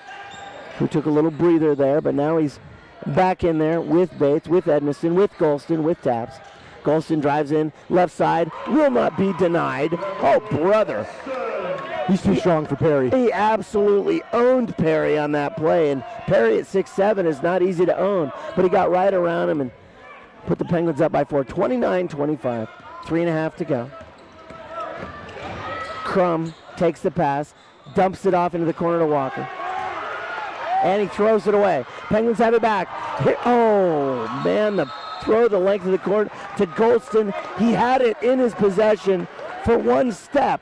who took a little breather there, but now he's back in there with Bates, with Edmiston, with Golston, with Taps. Golston drives in, left side, will not be denied. Oh, brother. He's too strong for Perry. He absolutely owned Perry on that play, and Perry at 6'7" is not easy to own, but he got right around him and put the Penguins up by 4, 29-25, 3.5 to go. Crum takes the pass, dumps it off into the corner to Walker. And he throws it away. Penguins have it back. Oh, man, the throw the length of the court to Golston. He had it in his possession for one step,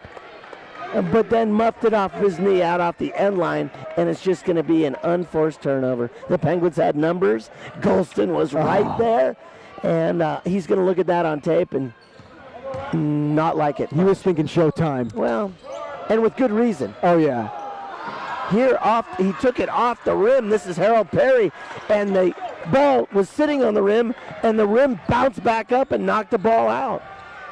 but then muffed it off his knee out off the end line, and it's just going to be an unforced turnover. The Penguins had numbers. Golston was right there. And he's going to look at that on tape and not like it. He was thinking showtime. Well, and with good reason. Oh, yeah. Here, he took it off the rim. This is Harold Perry. And the ball was sitting on the rim, and the rim bounced back up and knocked the ball out.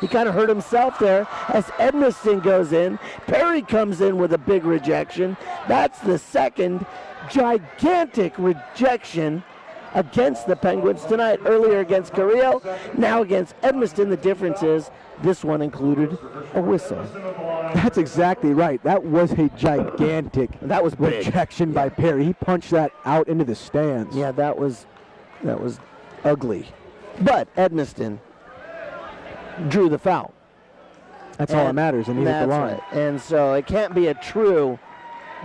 He kind of hurt himself there as Edmiston goes in. Perry comes in with a big rejection. That's the second gigantic rejection against the Penguins tonight. Earlier against Carrillo, now against Edmiston. The difference is this one included a whistle. That's exactly right. That was a gigantic rejection by Perry. He punched that out into the stands. Yeah, that was ugly. But Edmiston drew the foul. That's all that matters, and he hit the line. Right. And so it can't be a true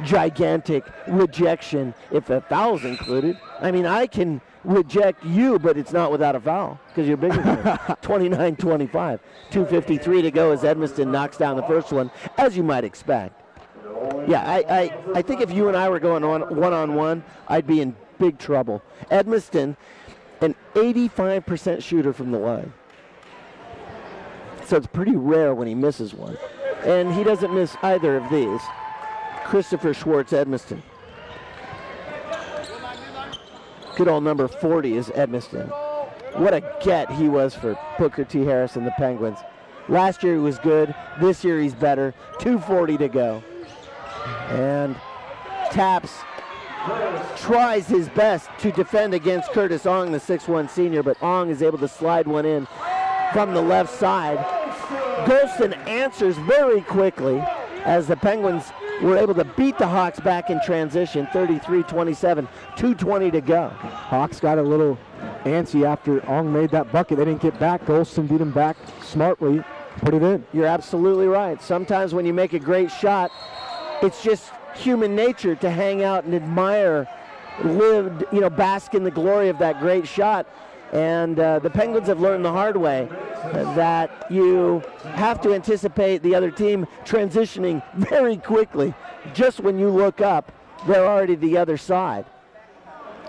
gigantic rejection if a foul's included. I mean, I can reject you, but it's not without a foul because you're bigger than me. 29-25. 2:53 to go as Edmiston knocks down the first one, as you might expect. Yeah, I think if you and I were going on one-on-one, I'd be in big trouble. Edmiston, an 85% shooter from the line. So it's pretty rare when he misses one. And he doesn't miss either of these. Christopher Schwartz Edmiston. Good old number 40 is Edmiston. What a get he was for Booker T. Harris and the Penguins. Last year he was good. This year he's better. 2:40 to go. And Taps tries his best to defend against Curtis Ong, the 6'1 senior, but Ong is able to slide one in from the left side. Golston answers very quickly as the Penguins were able to beat the Hawks back in transition, 33-27, 2:20 to go. Hawks got a little antsy after Ong made that bucket. They didn't get back. Golston beat him back smartly, put it in. You're absolutely right. Sometimes when you make a great shot, it's just human nature to hang out and admire, bask in the glory of that great shot. And the Penguins have learned the hard way that you have to anticipate the other team transitioning very quickly. Just when you look up, they're already the other side.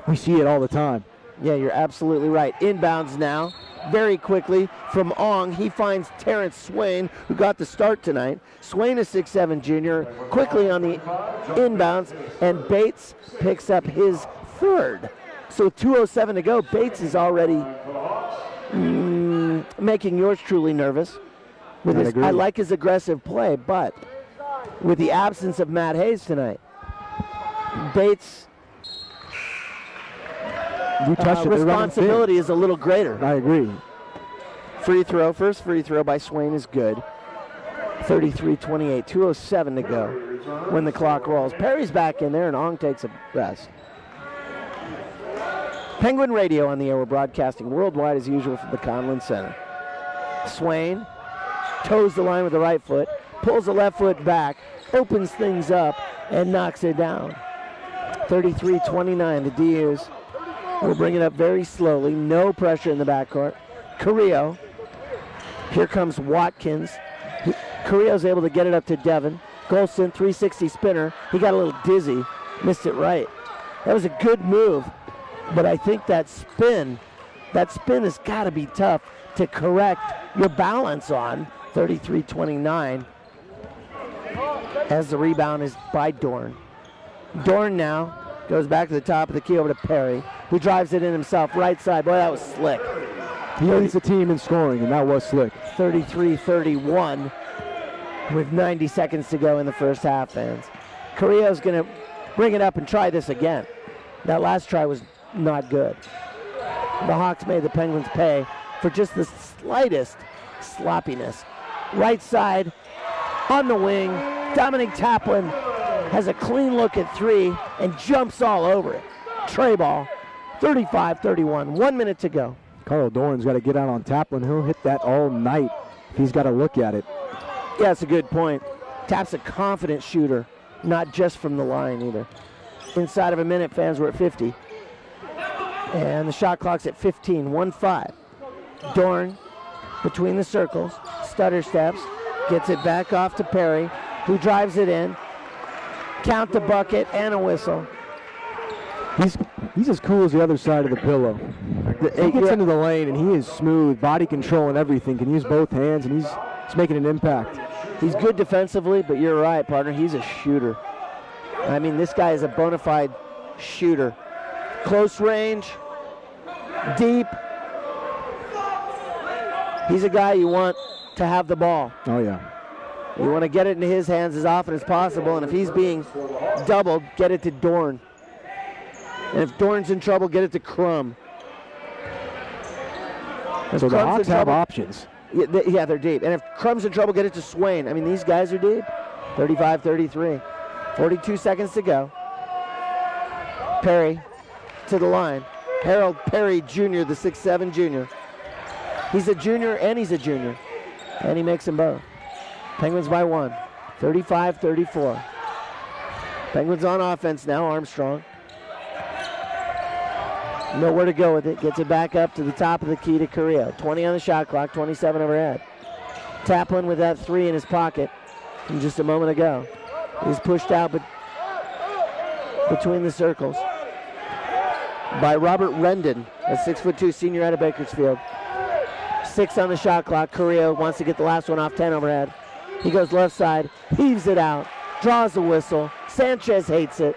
We see it all the time. Yeah, you're absolutely right. Inbounds now, very quickly from Ong. He finds Terrence Swain, who got the start tonight. Swain is 6'7 junior, quickly on the inbounds, and Bates picks up his third. So 2:07 to go. Bates is already making yours truly nervous. I like his aggressive play, but with the absence of Matt Hayes tonight, Bates' responsibility is a little greater. I agree. Free throw, first free throw by Swain is good. 33-28, 2:07 to go when the clock rolls. Perry's back in there, and Ong takes a rest. Penguin Radio on the air. We're broadcasting worldwide as usual from the Conlin Center. Swain toes the line with the right foot, pulls the left foot back, opens things up, and knocks it down. 33-29, the DUs will bring it up very slowly. No pressure in the backcourt. Carrillo. Here comes Watkins. Carrillo's able to get it up to Devin. Golston, 360 spinner. He got a little dizzy, missed it right. That was a good move, but I think that spin has got to be tough to correct your balance on. 33-29, as the rebound is by Dorn. Dorn now goes back to the top of the key over to Perry, who drives it in himself, right side. Boy, that was slick. He leads the team in scoring, and that was slick. 33-31 with 90 seconds to go in the first half, fans. Carrillo's going to bring it up and try this again. That last try was not good. The Hawks made the Penguins pay for just the slightest sloppiness. Right side, on the wing, Dominic Taplin has a clean look at three and jumps all over it. Tray ball, 35-31, 1 minute to go. Carl Dorn's got to get out on Taplin. He'll hit that all night if he's got to look at it. Yeah, that's a good point. Tap's a confident shooter, not just from the line either. Inside of a minute, fans, were at 50. And the shot clock's at 15, 1-5. Dorn between the circles, stutter steps, gets it back off to Perry, who drives it in. Count the bucket and a whistle. He's as cool as the other side of the pillow. He gets into the lane, and he is smooth, body control and everything. Can use both hands, and he's making an impact. He's good defensively, but you're right, partner. He's a shooter. I mean, this guy is a bona fide shooter. Close range, deep. He's a guy you want to have the ball. Oh, yeah. You want to get it into his hands as often as possible, and if he's being doubled, get it to Dorn. And if Dorn's in trouble, get it to Crum. So the Hawks have options. Yeah, they're deep. And if Crum's in trouble, get it to Swain. I mean, these guys are deep. 35-33. 42 seconds to go. Perry to the line. Harold Perry Jr., the 6'7 junior. He's a junior and he's a junior. And he makes them both. Penguins by 1. 35-34. Penguins on offense now. Armstrong. Nowhere to go with it. Gets it back up to the top of the key to Carrillo. 20 on the shot clock, 27 overhead. Taplin with that 3 in his pocket from just a moment ago. He's pushed out between the circles by Robert Rendon, a 6'2" senior out of Bakersfield. 6 on the shot clock. Carrillo wants to get the last one off, 10 overhead. He goes left side, heaves it out, draws the whistle. Sanchez hates it.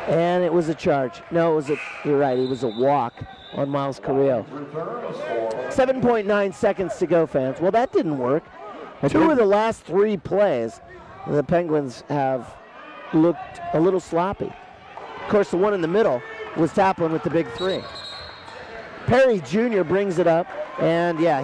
And it was a charge. No, you're right, it was a walk on Miles Carrillo. 7.9 seconds to go, fans. Well, that didn't work. 2 of the last 3 plays, the Penguins have looked a little sloppy. Of course, the one in the middle was Taplin with the big 3. Perry Jr. brings it up, and yeah,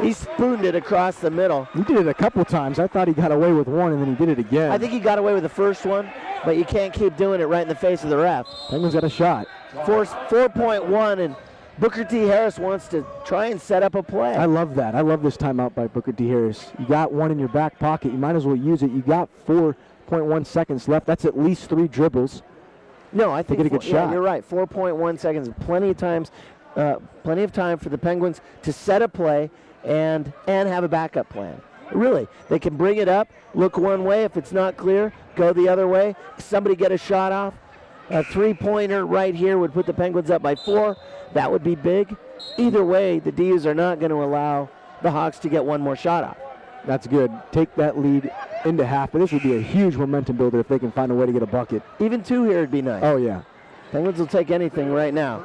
he spooned it across the middle. He did it a couple times. I thought he got away with one, and then he did it again. I think he got away with the first one, but you can't keep doing it right in the face of the ref. Penguins got a shot. 4.1, and Booker T. Harris wants to try and set up a play. I love that. I love this timeout by Booker T. Harris. You got one in your back pocket. You might as well use it. You got 4.1 seconds left. That's at least 3 dribbles. No, I think get a good shot. You're right. 4.1 seconds. Plenty of time for the Penguins to set a play and have a backup plan. Really, they can bring it up, look one way. If it's not clear, go the other way. Somebody get a shot off. A 3-pointer right here would put the Penguins up by 4. That would be big. Either way, the D's are not going to allow the Hawks to get one more shot off. That's good. Take that lead into half, but this would be a huge momentum builder if they can find a way to get a bucket. Even 2 here would be nice. Oh, yeah. Penguins will take anything right now.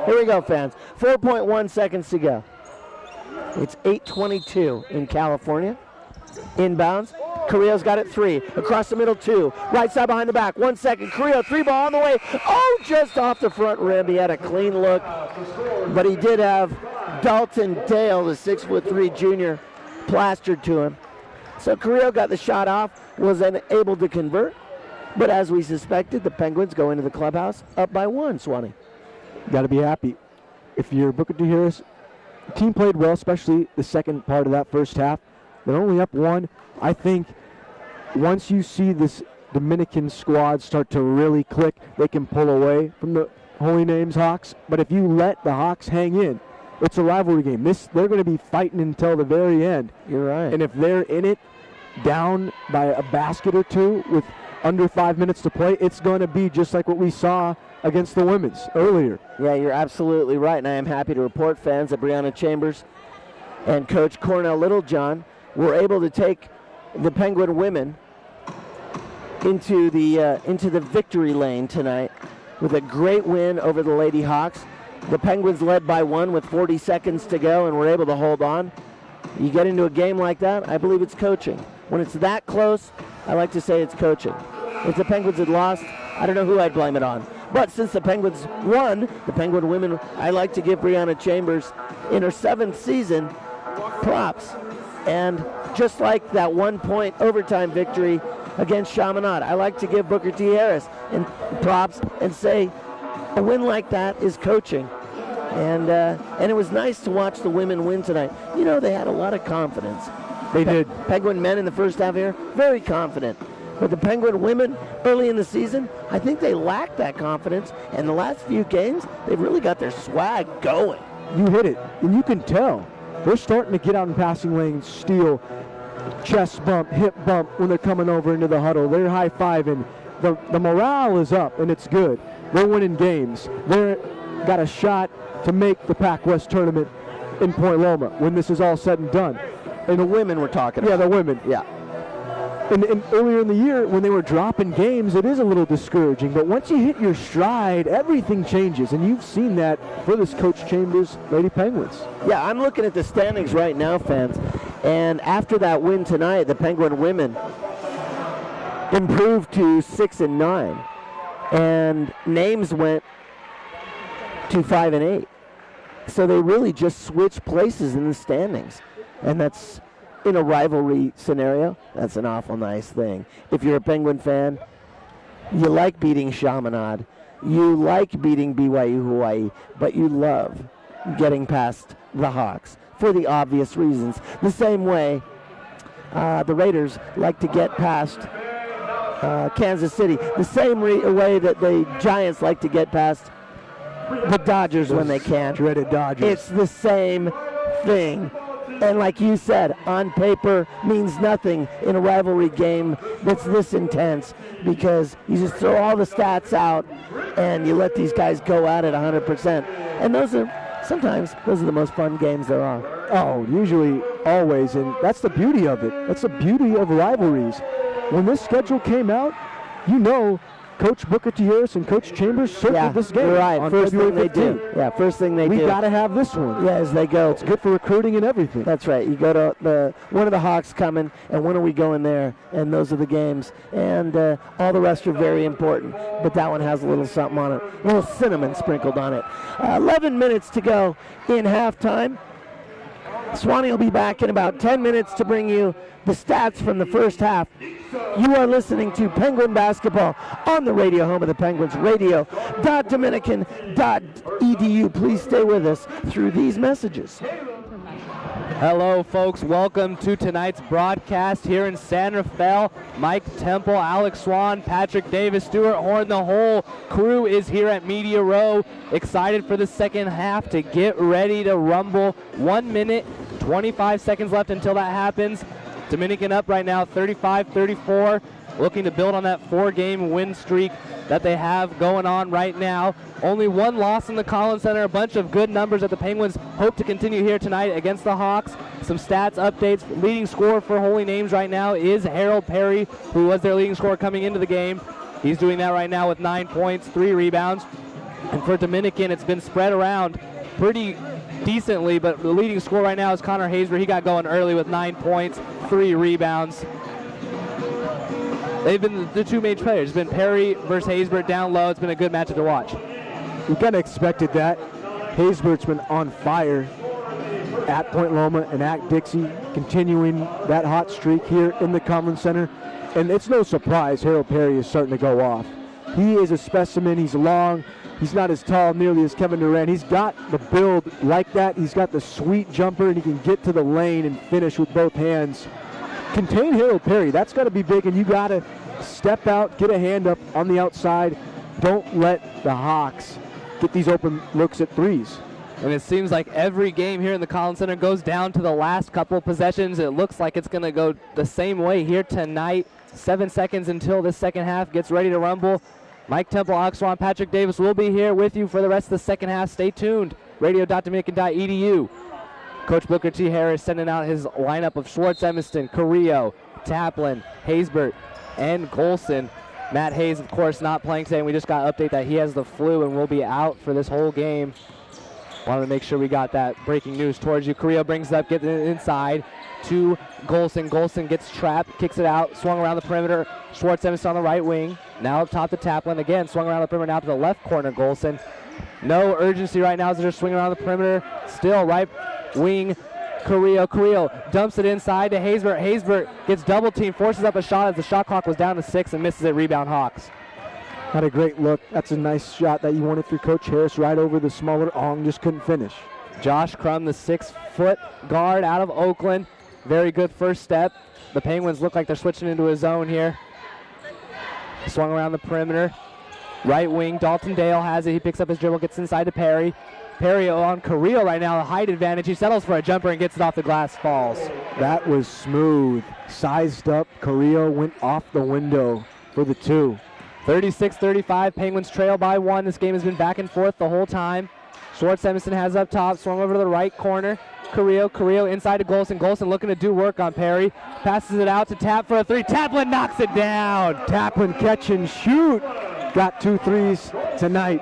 Here we go, fans. 4.1 seconds to go. It's 8:22 in California. Inbounds. Carrillo's got it 3. Across the middle, 2. Right side behind the back. 1 second. Carrillo, 3 ball on the way. Oh, just off the front rim. He had a clean look. But he did have Dalton Dale, the 6'3" junior, plastered to him. So Carrillo got the shot off, was unable to convert. But as we suspected, the Penguins go into the clubhouse up by 1, Swanee. Got to be happy. If you're Booker T. Harris, the team played well, especially the second part of that first half. They're only up 1. I think once you see this Dominican squad start to really click, they can pull away from the Holy Names Hawks. But if you let the Hawks hang in, it's a rivalry game. They're going to be fighting until the very end. You're right. And if they're in it, down by a basket or 2 with under 5 minutes to play, it's going to be just like what we saw against the women's earlier. Yeah, you're absolutely right, and I am happy to report, fans, that Brianna Chambers and Coach Cornell Littlejohn were able to take the Penguin women into the victory lane tonight with a great win over the Lady Hawks. The Penguins led by 1 with 40 seconds to go and were able to hold on. You get into a game like that, I believe it's coaching. When it's that close, I like to say it's coaching. If the Penguins had lost, I don't know who I'd blame it on. But since the Penguins won, the Penguin women, I like to give Brianna Chambers, in her 7th season, props. And just like that 1-point overtime victory against Chaminade, I like to give Booker T. Harris and props and say a win like that is coaching. And it was nice to watch the women win tonight. You know, they had a lot of confidence. They did. Penguin men in the first half here, very confident. But the Penguin women early in the season, I think they lacked that confidence. And the last few games, they've really got their swag going. You hit it, and you can tell. They're starting to get out in passing lanes, steal, chest bump, hip bump when they're coming over into the huddle. They're high-fiving. The morale is up, and it's good. They're winning games. They're got a shot to make the Pac West tournament in Point Loma when this is all said and done. And the women we're talking about. Yeah, the women. Yeah. And earlier in the year, when they were dropping games, it is a little discouraging. But once you hit your stride, everything changes. And you've seen that for this Coach Chambers Lady Penguins. Yeah, I'm looking at the standings right now, fans. And after that win tonight, the Penguin women improved to 6-9. And names went to 5-8. So they really just switched places in the standings. And that's, in a rivalry scenario, that's an awful nice thing. If you're a Penguin fan, you like beating Chaminade, you like beating BYU Hawaii, but you love getting past the Hawks for the obvious reasons. The same way the Raiders like to get past Kansas City. The same way that the Giants like to get past the Dodgers when they can. Dreaded Dodgers. It's the same thing. And like you said, on paper means nothing in a rivalry game that's this intense, because you just throw all the stats out and you let these guys go at it 100%. And sometimes those are the most fun games there are. Oh, usually, always, and that's the beauty of it. That's the beauty of rivalries. When this schedule came out, you know Coach Booker T. Harris and Coach Chambers circled this game. You're right. On First February thing they 15th. do. Yeah, first thing they do. We got to have this one. Yeah, as they go. It's good for recruiting and everything. That's right. You go to one of the Hawks coming, and when are we going there? And those are the games. And all the rest are very important. But that one has a little something on it. A little cinnamon sprinkled on it. 11 minutes to go in halftime. Swanee will be back in about 10 minutes to bring you the stats from the first half. You are listening to Penguin Basketball on the radio home of the Penguins, radio.dominican.edu. Please stay with us through these messages. Hello, folks. Welcome to tonight's broadcast here in San Rafael. Mike Temple, Alex Swan, Patrick Davis, Stuart Horn, the whole crew is here at Media Row. Excited for the second half to get ready to rumble. 1 minute, 25 seconds left until that happens. Dominican up right now, 35-34, looking to build on that 4-game win streak that they have going on right now. Only one loss in the Collins Center, a bunch of good numbers that the Penguins hope to continue here tonight against the Hawks. Some stats, updates. Leading scorer for Holy Names right now is Harold Perry, who was their leading scorer coming into the game. He's doing that right now with 9 points, 3 rebounds. And for Dominican, it's been spread around pretty decently, but the leading scorer right now is Connor Haysbert. He got going early with 9 points, 3 rebounds. they've been the two main players. It's been Perry versus Haysbert down low. It's been a good matchup to watch. We kind of expected that. Haysbert's been on fire at Point Loma and at Dixie, continuing that hot streak here in the Conlon Center. And it's no surprise Harold Perry is starting to go off. He is a specimen. He's long. He's not as tall nearly as Kevin Durant. He's got the build like that. He's got the sweet jumper, and he can get to the lane and finish with both hands. Contain Harold Perry. That's got to be big, and you got to step out, get a hand up on the outside. Don't let the Hawks get these open looks at threes. And it seems like every game here in the Collins Center goes down to the last couple of possessions. It looks like it's going to go the same way here tonight. 7 seconds until this second half gets ready to rumble. Mike Temple, Alex Swan, Patrick Davis will be here with you for the rest of the second half. Stay tuned. Radio.dominican.edu. Coach Booker T. Harris sending out his lineup of Schwartz, Evanston, Carrillo, Taplin, Haysbert, and Golson. Matt Hayes, of course, not playing today, and we just got an update that he has the flu and will be out for this whole game. Wanted to make sure we got that breaking news towards you. Carrillo brings it up, gets it inside to Golson. Golson gets trapped, kicks it out, swung around the perimeter. Schwartz Evanston on the right wing. Now up top to Taplin. Again, swung around the perimeter, now to the left corner, Golson. No urgency right now as they're swinging around the perimeter. Still right wing, Carrillo. Carrillo dumps it inside to Haysbert. Haysbert gets double teamed, forces up a shot as the shot clock was down to 6 and misses it. Rebound Hawks. Had a great look. That's a nice shot that you wanted through Coach Harris right over the smaller Ong, just couldn't finish. Josh Crum, the 6-foot guard out of Oakland. Very good first step. The Penguins look like they're switching into a zone here. Swung around the perimeter. Right wing, Dalton Dale has it. He picks up his dribble, gets inside to Perry. Perry on Carrillo right now, a height advantage. He settles for a jumper and gets it off the glass, falls. That was smooth. Sized up. Carrillo went off the window for the 2. 36-35, Penguins trail by 1. This game has been back and forth the whole time. Schwartz Evanston has up top, swung over to the right corner. Carrillo inside to Golson. Golson looking to do work on Perry. Passes it out to Tap for a 3. Taplin knocks it down. Taplin catch and shoot. Got 2 threes tonight.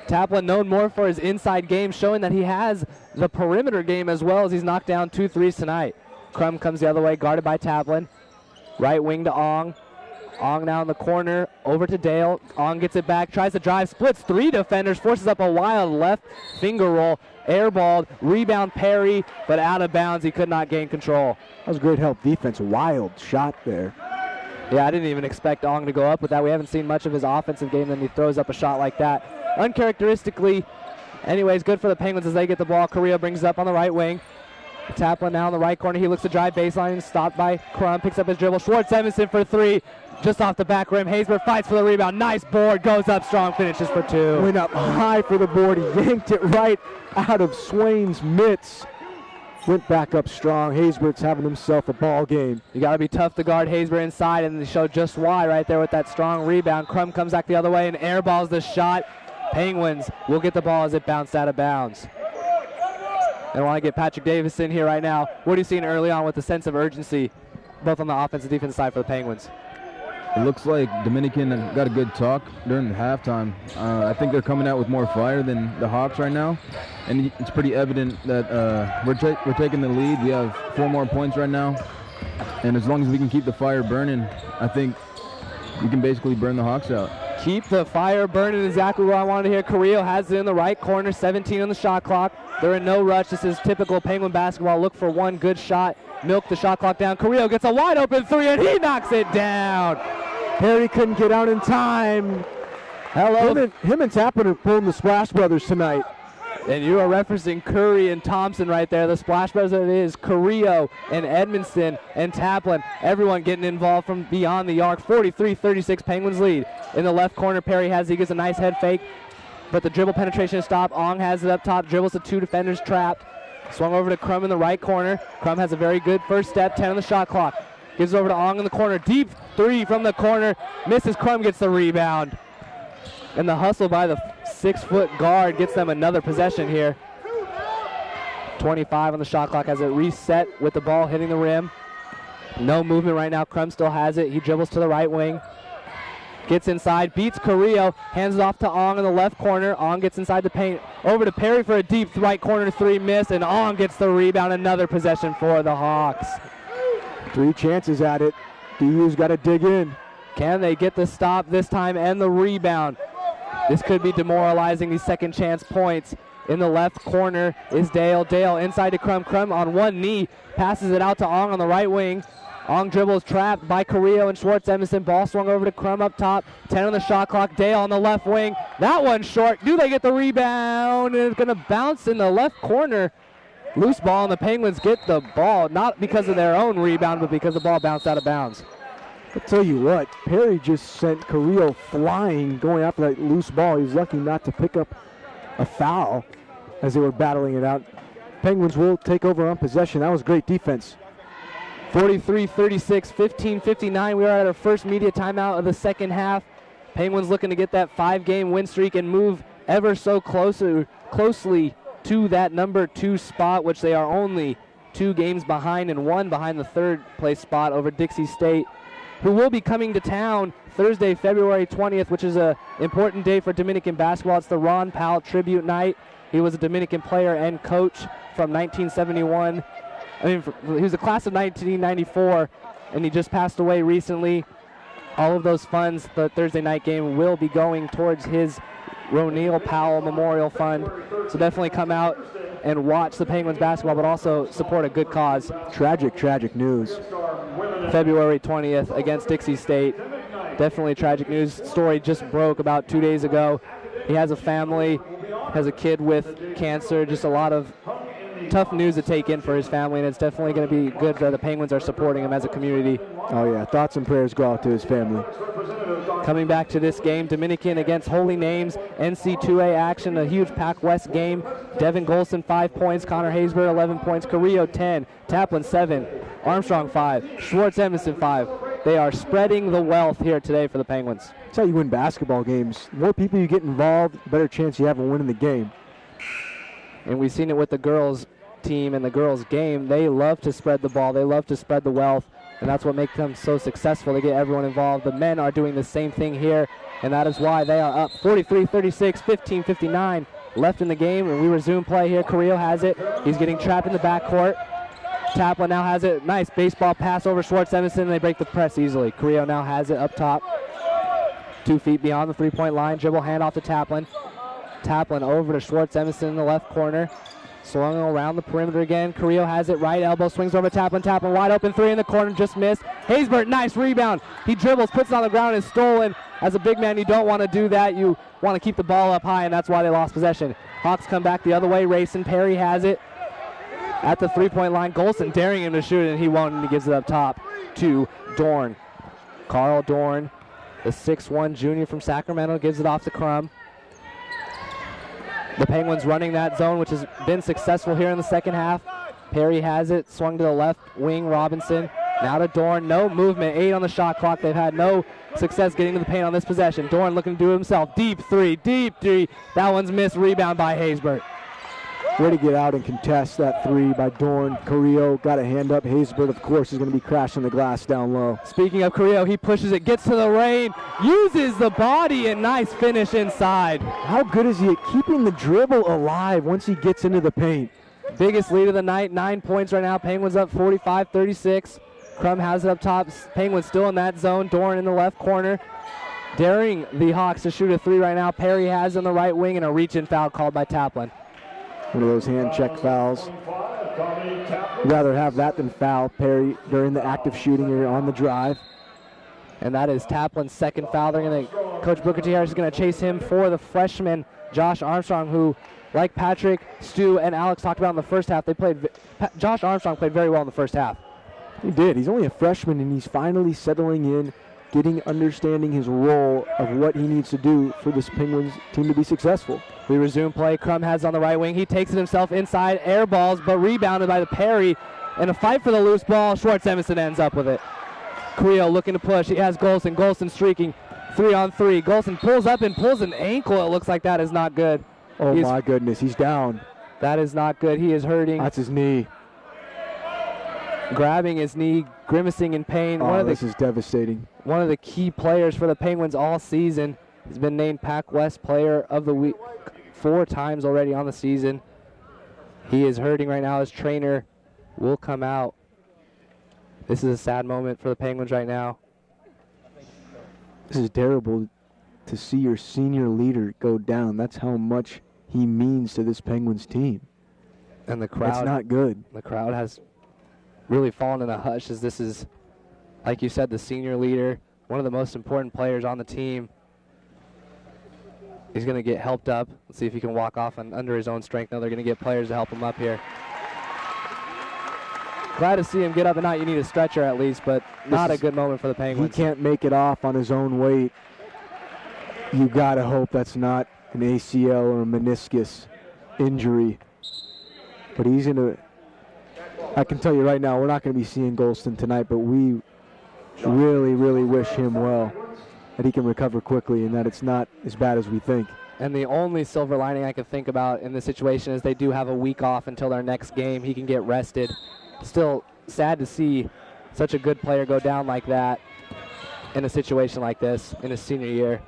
Taplin known more for his inside game, showing that he has the perimeter game as well as he's knocked down 2 threes tonight. Crum comes the other way, guarded by Taplin. Right wing to Ong. Ong now in the corner, over to Dale. Ong gets it back, tries to drive, splits 3 defenders, forces up a wild left finger roll, airballed, rebound Perry, but out of bounds. He could not gain control. That was great help defense. Wild shot there. Yeah, I didn't even expect Ong to go up with that. We haven't seen much of his offensive game, and he throws up a shot like that. Uncharacteristically, anyways, good for the Penguins as they get the ball. Carrillo brings it up on the right wing. Taplin now in the right corner. He looks to drive baseline, stopped by Crum, picks up his dribble. Schwartz Evanston for 3. Just off the back rim. Haysbert fights for the rebound. Nice board. Goes up strong. Finishes for 2. Went up high for the board. He yanked it right out of Swain's mitts. Went back up strong. Haysbert's having himself a ball game. You got to be tough to guard Haysbert inside, and they show just why right there with that strong rebound. Crum comes back the other way and airballs the shot. Penguins will get the ball as it bounced out of bounds. And I want to get Patrick Davis in here right now. What are you seeing early on with the sense of urgency, both on the offense and defense side for the Penguins? It looks like Dominican got a good talk during the halftime. I think they're coming out with more fire than the Hawks right now. And it's pretty evident that we're taking the lead. We have 4 more points right now. And as long as we can keep the fire burning, I think we can basically burn the Hawks out. Keep the fire burning, exactly what I wanted to hear. Carrillo has it in the right corner, 17 on the shot clock. They're in no rush. This is typical Penguin basketball. Look for one good shot. Milk the shot clock down. Carrillo gets a wide open 3 and he knocks it down. Perry couldn't get out in time. Hello. Him and Taplin are pulling the Splash Brothers tonight. And you are referencing Curry and Thompson right there. The Splash Brothers, it is Carrillo and Edmondson and Taplin. Everyone getting involved from beyond the arc. 43-36 Penguins lead. In the left corner, Perry has, he gets a nice head fake, but the dribble penetration is stopped. Ong has it up top, dribbles to 2 defenders trapped. Swung over to Crum in the right corner. Crum has a very good first step, 10 on the shot clock. Gives it over to Ong in the corner. Deep 3 from the corner. Misses. Crum gets the rebound. And the hustle by the 6-foot guard gets them another possession here. 25 on the shot clock as it reset with the ball hitting the rim. No movement right now. Crum still has it. He dribbles to the right wing. Gets inside, beats Carrillo, hands it off to Ong in the left corner. Ong gets inside the paint. Over to Perry for a deep right corner 3 miss, and Ong gets the rebound. Another possession for the Hawks. 3 chances at it. DU's got to dig in. Can they get the stop this time and the rebound? This could be demoralizing, these second chance points. In the left corner is Dale. Dale inside to Crum. Crum on one knee, passes it out to Ong on the right wing. Ong dribbles, trapped by Carrillo and Schwartz Emerson. Ball swung over to Crum up top. 10 on the shot clock. Dale on the left wing. That one's short. Do they get the rebound? And it's going to bounce in the left corner. Loose ball, and the Penguins get the ball, not because of their own rebound, but because the ball bounced out of bounds. I'll tell you what, Perry just sent Carrillo flying going after that loose ball. He was lucky not to pick up a foul as they were battling it out. Penguins will take over on possession. That was great defense. 43-36, 15-59. We are at our first media timeout of the second half. Penguins looking to get that 5-game win streak and move ever so closely to that number 2 spot, which they are only 2 games behind and 1 behind the third place spot over Dixie State, who will be coming to town Thursday, February 20th, which is an important day for Dominican basketball. It's the Ron Powell Tribute Night. He was a Dominican player and coach from 1971. He was a class of 1994, and he just passed away recently. All of those funds, the Thursday night game, will be going towards his Roneel Powell Memorial Fund. So definitely come out and watch the Penguins basketball, but also support a good cause. Tragic news. February 20th against Dixie State. Definitely tragic news. Story just broke about 2 days ago. He has a family, has a kid with cancer, just a lot of tough news to take in for his family, and it's definitely going to be good that the Penguins are supporting him as a community. Oh yeah, thoughts and prayers go out to his family. Coming back to this game, Dominican against Holy Names, NC2A action, a huge Pac West game. Devin Golson 5 points, Connor Haysbert 11 points, Carrillo 10, Taplin 7, Armstrong 5, Schwartz Emerson 5. They are spreading the wealth here today for the Penguins. That's how you win basketball games. The more people you get involved, the better chance you have of winning the game. And we've seen it with the girls team and the girls game. They love to spread the ball. They love to spread the wealth, and that's what makes them so successful. They get everyone involved. The men are doing the same thing here, and that is why they are up 43-36, 15-59 left in the game, and we resume play here. Carrillo has it. He's getting trapped in the backcourt. Taplin now has it. Nice baseball pass over Schwartz Emerson, and they break the press easily. Carrillo now has it up top. 2 feet beyond the three-point line. Dribble handoff to Taplin. Taplin over to Schwartz Emerson in the left corner. Swung around the perimeter again. Carrillo has it. Right elbow swings over Taplin. Taplin wide open 3 in the corner. Just missed. Haysbert, nice rebound. He dribbles, puts it on the ground, and is stolen. As a big man, you don't want to do that. You want to keep the ball up high, and that's why they lost possession. Hawks come back the other way. Racing. Perry has it at the three-point line. Golson daring him to shoot it, and he won't, and he gives it up top to Dorn. Carl Dorn, the 6'1 junior from Sacramento, gives it off to Crum. The Penguins running that zone, which has been successful here in the second half. Perry has it, swung to the left wing, Robinson. Now to Dorn, no movement, 8 on the shot clock. They've had no success getting to the paint on this possession. Dorn looking to do it himself. Deep three. That one's missed, rebound by Haysbert. Way to get out and contest that 3 by Dorn. Carrillo got a hand up. Haysbert, of course, is going to be crashing the glass down low. Speaking of Carrillo, he pushes it, gets to the rain, uses the body, and nice finish inside. How good is he at keeping the dribble alive once he gets into the paint? Biggest lead of the night, 9 points right now. Penguins up 45-36. Crum has it up top. Penguins still in that zone. Dorn in the left corner. Daring the Hawks to shoot a 3 right now. Perry has on the right wing, and a reach-in foul called by Taplin. One of those hand check fouls. Rather have that than foul Perry during the active shooting or on the drive. And that is Taplin's second foul. Coach Booker T. Harris is going to chase him for the freshman, Josh Armstrong, who, like Patrick, Stu, and Alex talked about in the first half, Josh Armstrong played very well in the first half. He did. He's only a freshman, and he's finally settling in, understanding his role of what he needs to do for this Penguins team to be successful. We resume play. Crum has on the right wing. He takes it himself inside, air balls, but rebounded by the Perry. In a fight for the loose ball, Schwartz Emerson ends up with it. Carrillo looking to push. He has Golson. Golson streaking 3-on-3. Golson pulls up and pulls an ankle. It looks like that is not good. Oh, my goodness. He's down. That is not good. He is hurting. That's his knee. Grabbing his knee, grimacing in pain. This is devastating. One of the key players for the Penguins all season. He's been named Pac West Player of the Week 4 times already on the season. He is hurting right now. His trainer will come out. This is a sad moment for the Penguins right now. This is terrible to see your senior leader go down. That's how much he means to this Penguins team. And the crowd, it's not good. The crowd has really fallen in a hush as this is, like you said, the senior leader, one of the most important players on the team. He's going to get helped up. Let's see if he can walk off under his own strength. Now they're going to get players to help him up here. Glad to see him get up, and not you need a stretcher at least, but not a good moment for the Penguins. He can't make it off on his own weight. You got to hope that's not an ACL or a meniscus injury. But he's going to, I can tell you right now, we're not going to be seeing Golston tonight, but we really, really wish him well, that he can recover quickly and that it's not as bad as we think. And the only silver lining I can think about in this situation is they do have a week off until their next game. He can get rested. Still sad to see such a good player go down like that in a situation like this in his senior year.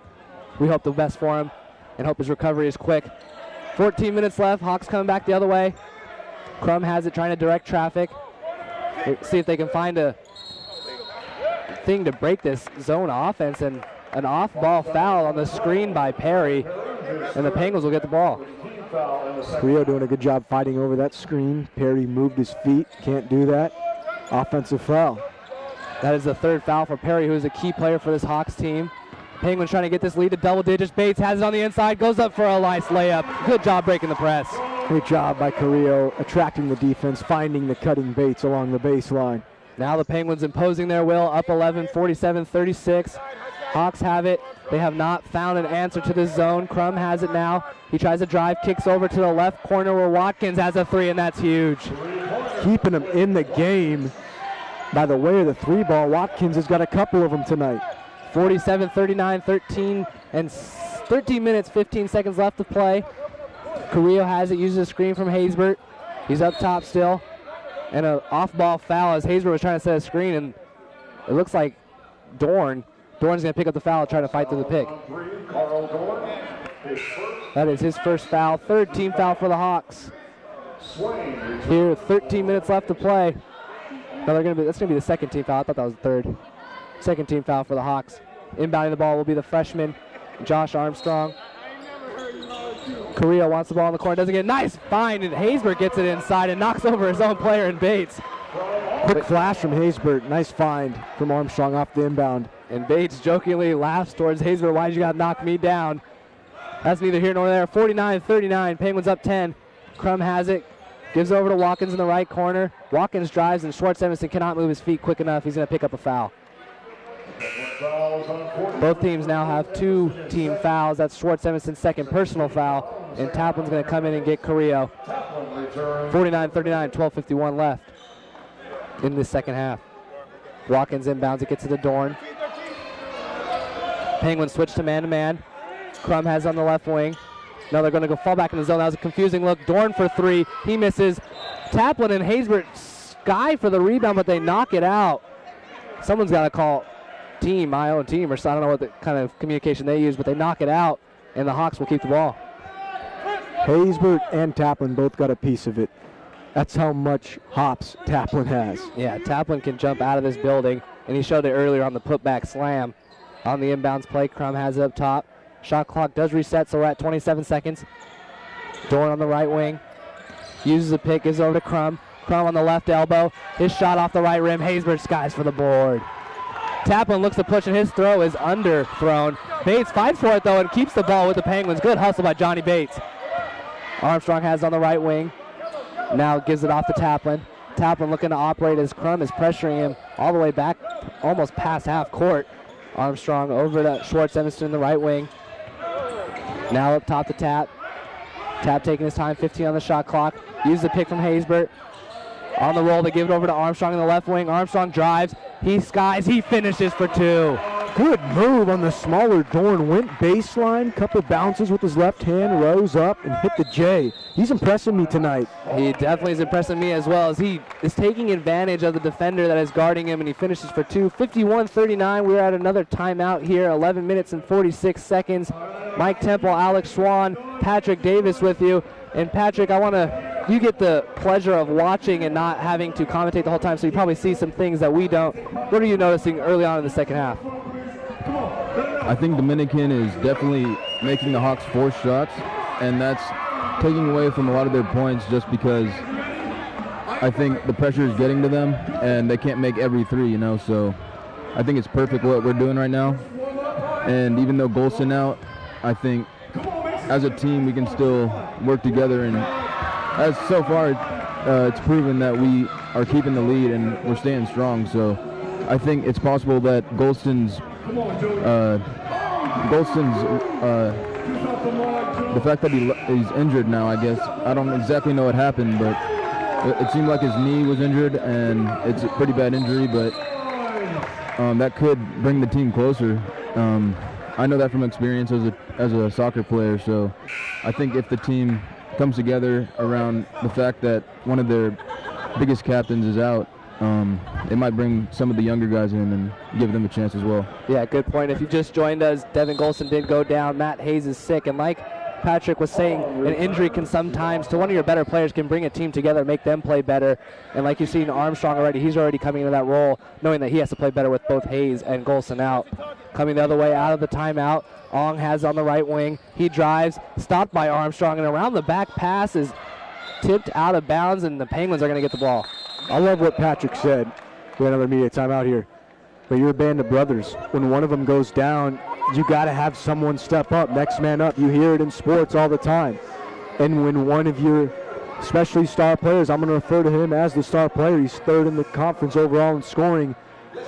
We hope the best for him and hope his recovery is quick. 14 minutes left. Hawks coming back the other way. Crum has it, trying to direct traffic. See if they can find a thing to break this zone offense, and an off-ball foul on the screen by Perry, and the Penguins will get the ball. Carrillo doing a good job fighting over that screen. Perry moved his feet, can't do that. Offensive foul. That is the third foul for Perry, who is a key player for this Hawks team. Penguins trying to get this lead to double digits. Bates has it on the inside, goes up for a nice layup. Good job breaking the press. Great job by Carrillo, attracting the defense, finding the cutting Bates along the baseline. Now the Penguins imposing their will, up 11, 47-36. Hawks have it. They have not found an answer to this zone. Crum has it now. He tries to drive, kicks over to the left corner where Watkins has a three, and that's huge. Keeping him in the game by the way of the three ball. Watkins has got a couple of them tonight. 47-39, 13 minutes, 15 seconds left to play. Carrillo has it, uses a screen from Haysbert. He's up top still. And an off-ball foul as Haysbert was trying to set a screen, and it looks like Dorn's going to pick up the foul and try to fight through the pick. That is his first foul, third team foul for the Hawks. Here, 13 minutes left to play. No, that's going to be the second team foul. I thought that was the third. Second team foul for the Hawks. Inbounding the ball will be the freshman, Josh Armstrong. Carrillo wants the ball in the corner, doesn't get it. Nice find, and Haysbert gets it inside and knocks over his own player in Bates. Quick flash from Haysbert. Nice find from Armstrong off the inbound. And Bates jokingly laughs towards Haysbert, why'd you got to knock me down? That's neither here nor there. 49-39, Penguins up 10. Crum has it, gives over to Watkins in the right corner. Watkins drives, and Schwartz Evanston cannot move his feet quick enough. He's going to pick up a foul. Both teams now have two team fouls. That's Schwartz Evanston's second personal foul, and Taplin's going to come in and get Carrillo. 49-39, 12:51 left in this second half. Watkins inbounds, it gets to the Dorn. Penguins switch to man-to-man. Crum has on the left wing. Now they're going to go fall back in the zone. That was a confusing look. Dorn for three. He misses. Taplin and Haysbert sky for the rebound, but they knock it out. Someone's got to call my own team, or so I don't know what the kind of communication they use, but they knock it out, and the Hawks will keep the ball. Haysbert and Taplin both got a piece of it. That's how much hops Taplin has. Yeah, Taplin can jump out of this building, and he showed it earlier on the putback slam. On the inbounds play, Crum has it up top. Shot clock does reset, so we're at 27 seconds. Dorn on the right wing. Uses a pick, gives over to Crum. Crum on the left elbow. His shot off the right rim. Haysbert skies for the board. Taplin looks to push, and his throw is underthrown. Bates fights for it, though, and keeps the ball with the Penguins. Good hustle by Johnny Bates. Armstrong has it on the right wing. Now gives it off to Taplin. Taplin looking to operate as Crum is pressuring him all the way back, almost past half court. Armstrong over to Schwartz Evanston in the right wing. Now up top to Tap. Tap taking his time, 15 on the shot clock. Uses the pick from Haysbert. On the roll, they give it over to Armstrong in the left wing. Armstrong drives, he skies, he finishes for two. Good move on the smaller Dorn. Went baseline, couple bounces with his left hand, rose up and hit the J. He's impressing me tonight. He definitely is impressing me as well, as he is taking advantage of the defender that is guarding him, and he finishes for two. 51-39, we're at another timeout here, 11 minutes and 46 seconds. Mike Temple, Alex Schwann, Patrick Davis with you. And Patrick, you get the pleasure of watching and not having to commentate the whole time, so you probably see some things that we don't. What are you noticing early on in the second half? I think Dominican is definitely making the Hawks force shots, and that's taking away from a lot of their points just because I think the pressure is getting to them, and they can't make every three, you know, so I think it's perfect what we're doing right now. And even though Golston out, I think as a team we can still work together, and as so far it's proven that we are keeping the lead and we're staying strong. So I think it's possible that Golston's the fact that he's injured now, I guess, I don't exactly know what happened, but it seemed like his knee was injured, and it's a pretty bad injury, but that could bring the team closer. I know that from experience as a soccer player, so I think if the team comes together around the fact that one of their biggest captains is out, they might bring some of the younger guys in and give them a chance as well. Yeah, good point. If you just joined us, Devin Golston did go down. Matt Hayes is sick, and like Patrick was saying, an injury can sometimes, to one of your better players, can bring a team together, make them play better. And like you've seen Armstrong already, he's already coming into that role, knowing that he has to play better with both Hayes and Golston out. Coming the other way out of the timeout, Ong has on the right wing. He drives, stopped by Armstrong, and around the back pass is tipped out of bounds, and the Penguins are going to get the ball. I love what Patrick said. We had another media timeout here. But you're a band of brothers. When one of them goes down, you got to have someone step up, next man up. You hear it in sports all the time. And when one of your, especially star players, I'm going to refer to him as the star player, he's third in the conference overall in scoring,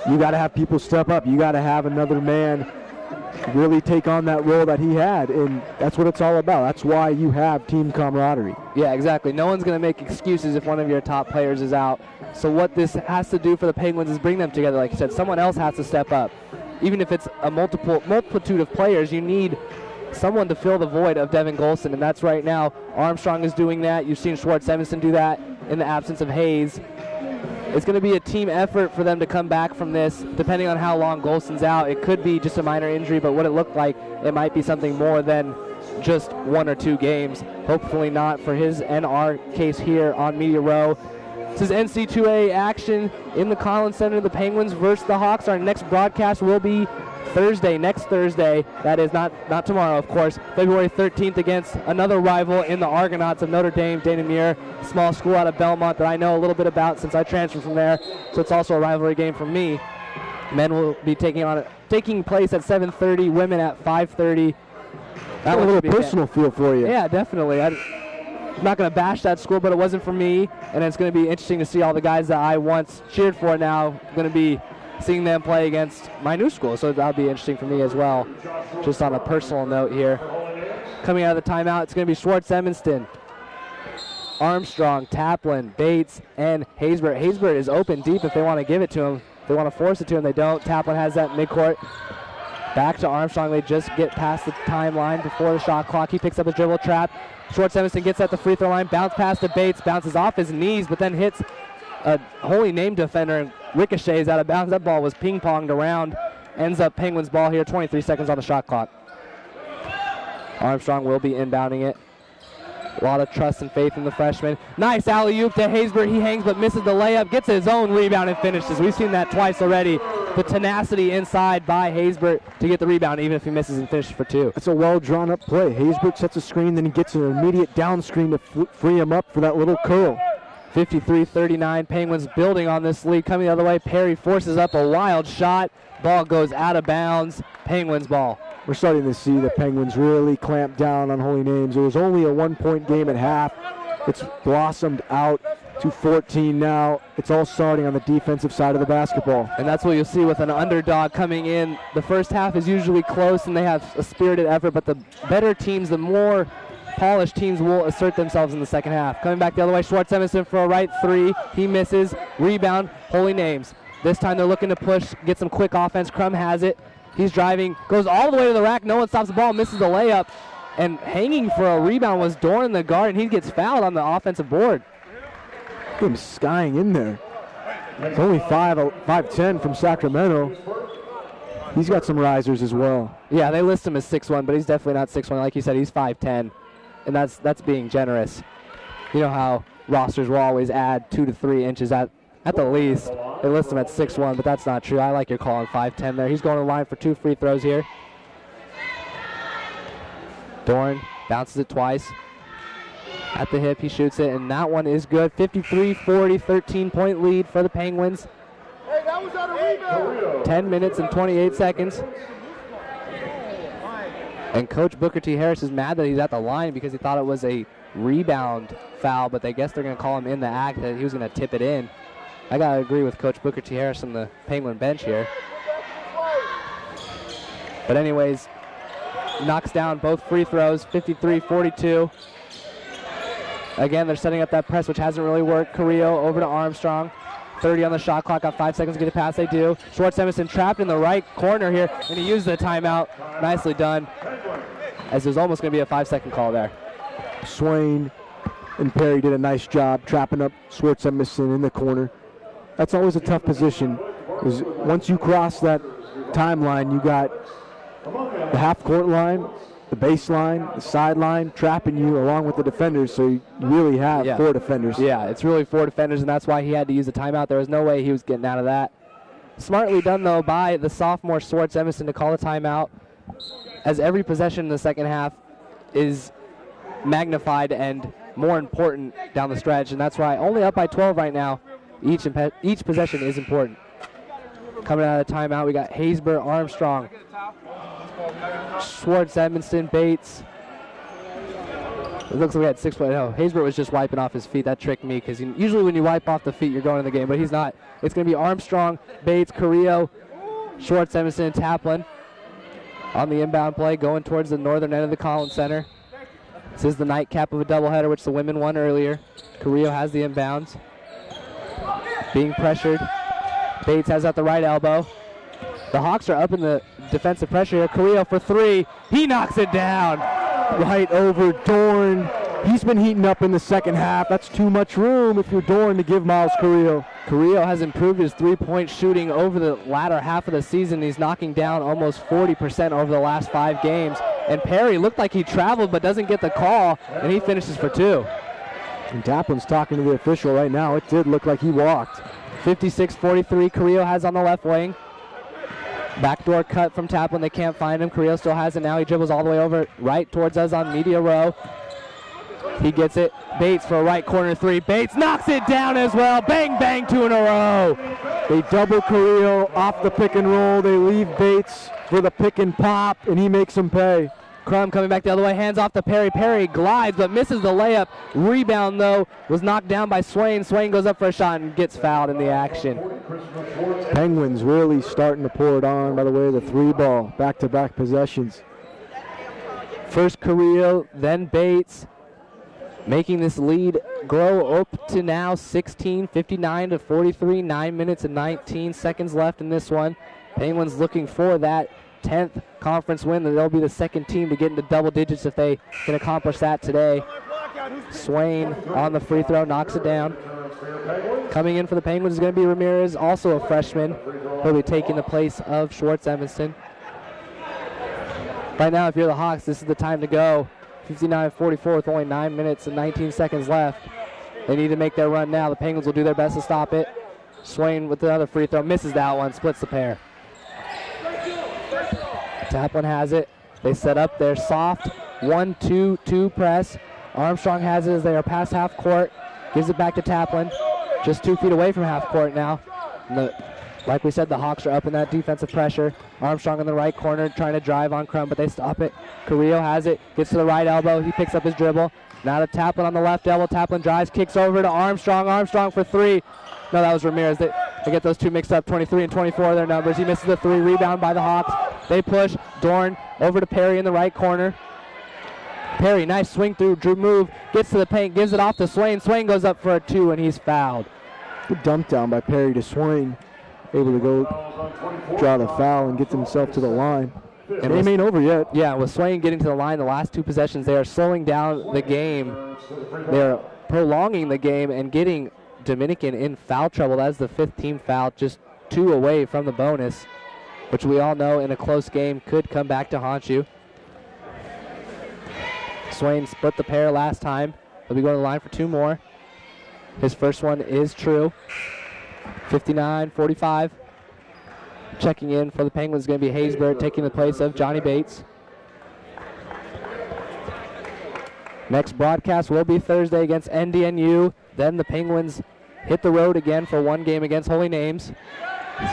you got to have people step up. You got to have another man really take on that role that he had, and that's what it's all about. That's why you have team camaraderie. Yeah, exactly. No one's going to make excuses if one of your top players is out. So what this has to do for the Penguins is bring them together. Like you said, someone else has to step up. Even if it's a multitude of players, you need someone to fill the void of Devin Golston, and that's right now. Armstrong is doing that. You've seen Schwartz-Evanston do that in the absence of Hayes. It's going to be a team effort for them to come back from this, depending on how long Golston's out. It could be just a minor injury, but what it looked like, it might be something more than just 1 or 2 games. Hopefully not for his and our case here on Media Row. This is NC2A action in the Collins Center. The Penguins versus the Hawks. Our next broadcast will be next Thursday. That is not tomorrow, of course. February 13th against another rival in the Argonauts of Notre Dame, Dana Muir, small school out of Belmont that I know a little bit about since I transferred from there. So it's also a rivalry game for me. Men will be taking place at 7:30. Women at 5:30. That a little personal feel for you. Yeah, definitely. I'm not going to bash that school, but it wasn't for me, and it's going to be interesting to see all the guys that I once cheered for now going to be seeing them play against my new school, so that'll be interesting for me as well. Just on a personal note here. Coming out of the timeout, it's going to be Schwartz-Evanston, Armstrong, Taplin, Bates, and Haysbert. Haysbert is open deep if they want to give it to him. If they want to force it to him, they don't. Taplin has that midcourt. Back to Armstrong. They just get past the timeline before the shot clock. He picks up a dribble trap. Schwartz-Evanston gets at the free throw line, bounce pass to Bates, bounces off his knees, but then hits a holy name defender and ricochets out of bounds. That ball was ping-ponged around. Ends up Penguins ball here, 23 seconds on the shot clock. Armstrong will be inbounding it. A lot of trust and faith in the freshman. Nice alley-oop to Haysbert. He hangs but misses the layup. Gets his own rebound and finishes. We've seen that twice already. The tenacity inside by Haysbert to get the rebound, even if he misses and finishes for 2. It's a well-drawn-up play. Haysbert sets a screen, then he gets an immediate down screen to free him up for that little curl. 53-39, Penguins building on this lead. Coming the other way, Perry forces up a wild shot. Ball goes out of bounds. Penguins ball. We're starting to see the Penguins really clamp down on holy names. It was only a 1-point game at half. It's blossomed out to 14 now. It's all starting on the defensive side of the basketball. And that's what you'll see with an underdog coming in. The first half is usually close and they have a spirited effort, but the better teams, the more polished teams will assert themselves in the second half. Coming back the other way, Schwartz-Evanston for a right 3. He misses. Rebound, holy names. This time they're looking to push, get some quick offense. Crum has it. He's driving, goes all the way to the rack. No one stops the ball, misses the layup. And hanging for a rebound was Doran, the guard, and he gets fouled on the offensive board. Him skying in there. It's only 5'10" from Sacramento. He's got some risers as well. Yeah, they list him as 6'1", but he's definitely not 6'1". Like you said, he's 5'10", and that's being generous. You know how rosters will always add 2 to 3 inches at the least. They list him at 6'1", but that's not true. I like your call on 5'10" there. He's going to the line for 2 free throws here. Dorn bounces it twice. At the hip, he shoots it, and that one is good. 53-40, 13-point lead for the Penguins. 10 minutes and 28 seconds. And Coach Booker T. Harris is mad that he's at the line because he thought it was a rebound foul, but they guess they're going to call him in the act that he was going to tip it in. I got to agree with Coach Booker T. Harris on the Penguin bench here. But anyways, knocks down both free throws, 53-42. Again, they're setting up that press, which hasn't really worked. Carrillo over to Armstrong. 30 on the shot clock, got 5 seconds to get a pass. They do. Schwartz Emerson trapped in the right corner here, and he used the timeout. Nicely done, as there's almost going to be a 5-second call there. Swain and Perry did a nice job trapping up Schwartz Emerson in the corner. That's always a tough position, because once you cross that timeline, you got the half-court line, the baseline, the sideline, trapping you along with the defenders, so you really have 4 defenders. Yeah, it's really 4 defenders, and that's why he had to use a timeout. There was no way he was getting out of that. Smartly done, though, by the sophomore Schwartz Emerson to call a timeout, as every possession in the second half is magnified and more important down the stretch, and that's why only up by 12 right now. Each possession is important. Coming out of the timeout, we got Haysbert, Armstrong, Schwartz, Edmonston, Bates. It looks like we had 6 foot. No, Haysbert was just wiping off his feet. That tricked me, because usually when you wipe off the feet, you're going in the game, but he's not. It's going to be Armstrong, Bates, Carrillo, Schwartz, Edmonston, and Taplin on the inbound play, going towards the northern end of the Collins Center. This is the nightcap of a doubleheader, which the women won earlier. Carrillo has the inbounds. Being pressured. Bates has at the right elbow. The Hawks are up in the defensive pressure here. Carrillo for 3. He knocks it down. Right over Dorn. He's been heating up in the second half. That's too much room if you're Dorn to give Miles Carrillo. Carrillo has improved his three-point shooting over the latter half of the season. He's knocking down almost 40% over the last 5 games. And Perry looked like he traveled but doesn't get the call, and he finishes for 2. And Taplin's talking to the official right now. It did look like he walked. 56-43, Carrillo has on the left wing. Backdoor cut from Taplin. They can't find him. Carrillo still has it now. He dribbles all the way over right towards us on media row. He gets it. Bates for a right corner 3. Bates knocks it down as well. Bang, bang, 2 in a row. They double Carrillo off the pick and roll. They leave Bates for the pick and pop, and he makes them pay. Crum coming back the other way, hands off to Perry. Perry glides but misses the layup. Rebound, though, was knocked down by Swain. Swain goes up for a shot and gets fouled in the action. Penguins really starting to pour it on, by the way, the 3 ball, back-to-back possessions. First Carrillo, then Bates, making this lead grow up to now 16, 59-43, 9 minutes and 19 seconds left in this one. Penguins looking for that 10th conference win. They'll be the second team to get into double digits if they can accomplish that today. Swain on the free throw, knocks it down. Coming in for the Penguins is going to be Ramirez, also a freshman. He'll be taking the place of Schwartz Evanston. Right now, if you're the Hawks, this is the time to go. 59-44 with only 9 minutes and 19 seconds left. They need to make their run now. The Penguins will do their best to stop it. Swain with another free throw, misses that one, splits the pair. Taplin has it. They set up their soft 1-2-2 press. Armstrong has it as they are past half court. Gives it back to Taplin. Just 2 feet away from half court now. Like we said, the Hawks are up in that defensive pressure. Armstrong in the right corner trying to drive on Crum, but they stop it. Carrillo has it. Gets to the right elbow. He picks up his dribble. Now to Taplin on the left elbow. Taplin drives, kicks over to Armstrong. Armstrong for 3. No, that was Ramirez. They get those two mixed up. 23 and 24 are their numbers. He misses the 3. Rebound by the Hawks. They push. Dorn over to Perry in the right corner. Perry, nice swing through, drew move, gets to the paint, gives it off to Swain. Swain goes up for a 2, and he's fouled. Good dump down by Perry to Swain. Able to go draw the foul and get himself to the line. And game ain't over yet. Yeah, with Swain getting to the line the last 2 possessions, they are slowing down the game. They're prolonging the game and getting Dominican in foul trouble. That's the 5th team foul, just 2 away from the bonus, which we all know in a close game could come back to haunt you. Swain split the pair last time. He'll be going to the line for 2 more. His first one is true. 59-45. Checking in for the Penguins is going to be Haysbert, taking the place of Johnny Bates. Next broadcast will be Thursday against NDNU. Then the Penguins hit the road again for one game against Holy Names.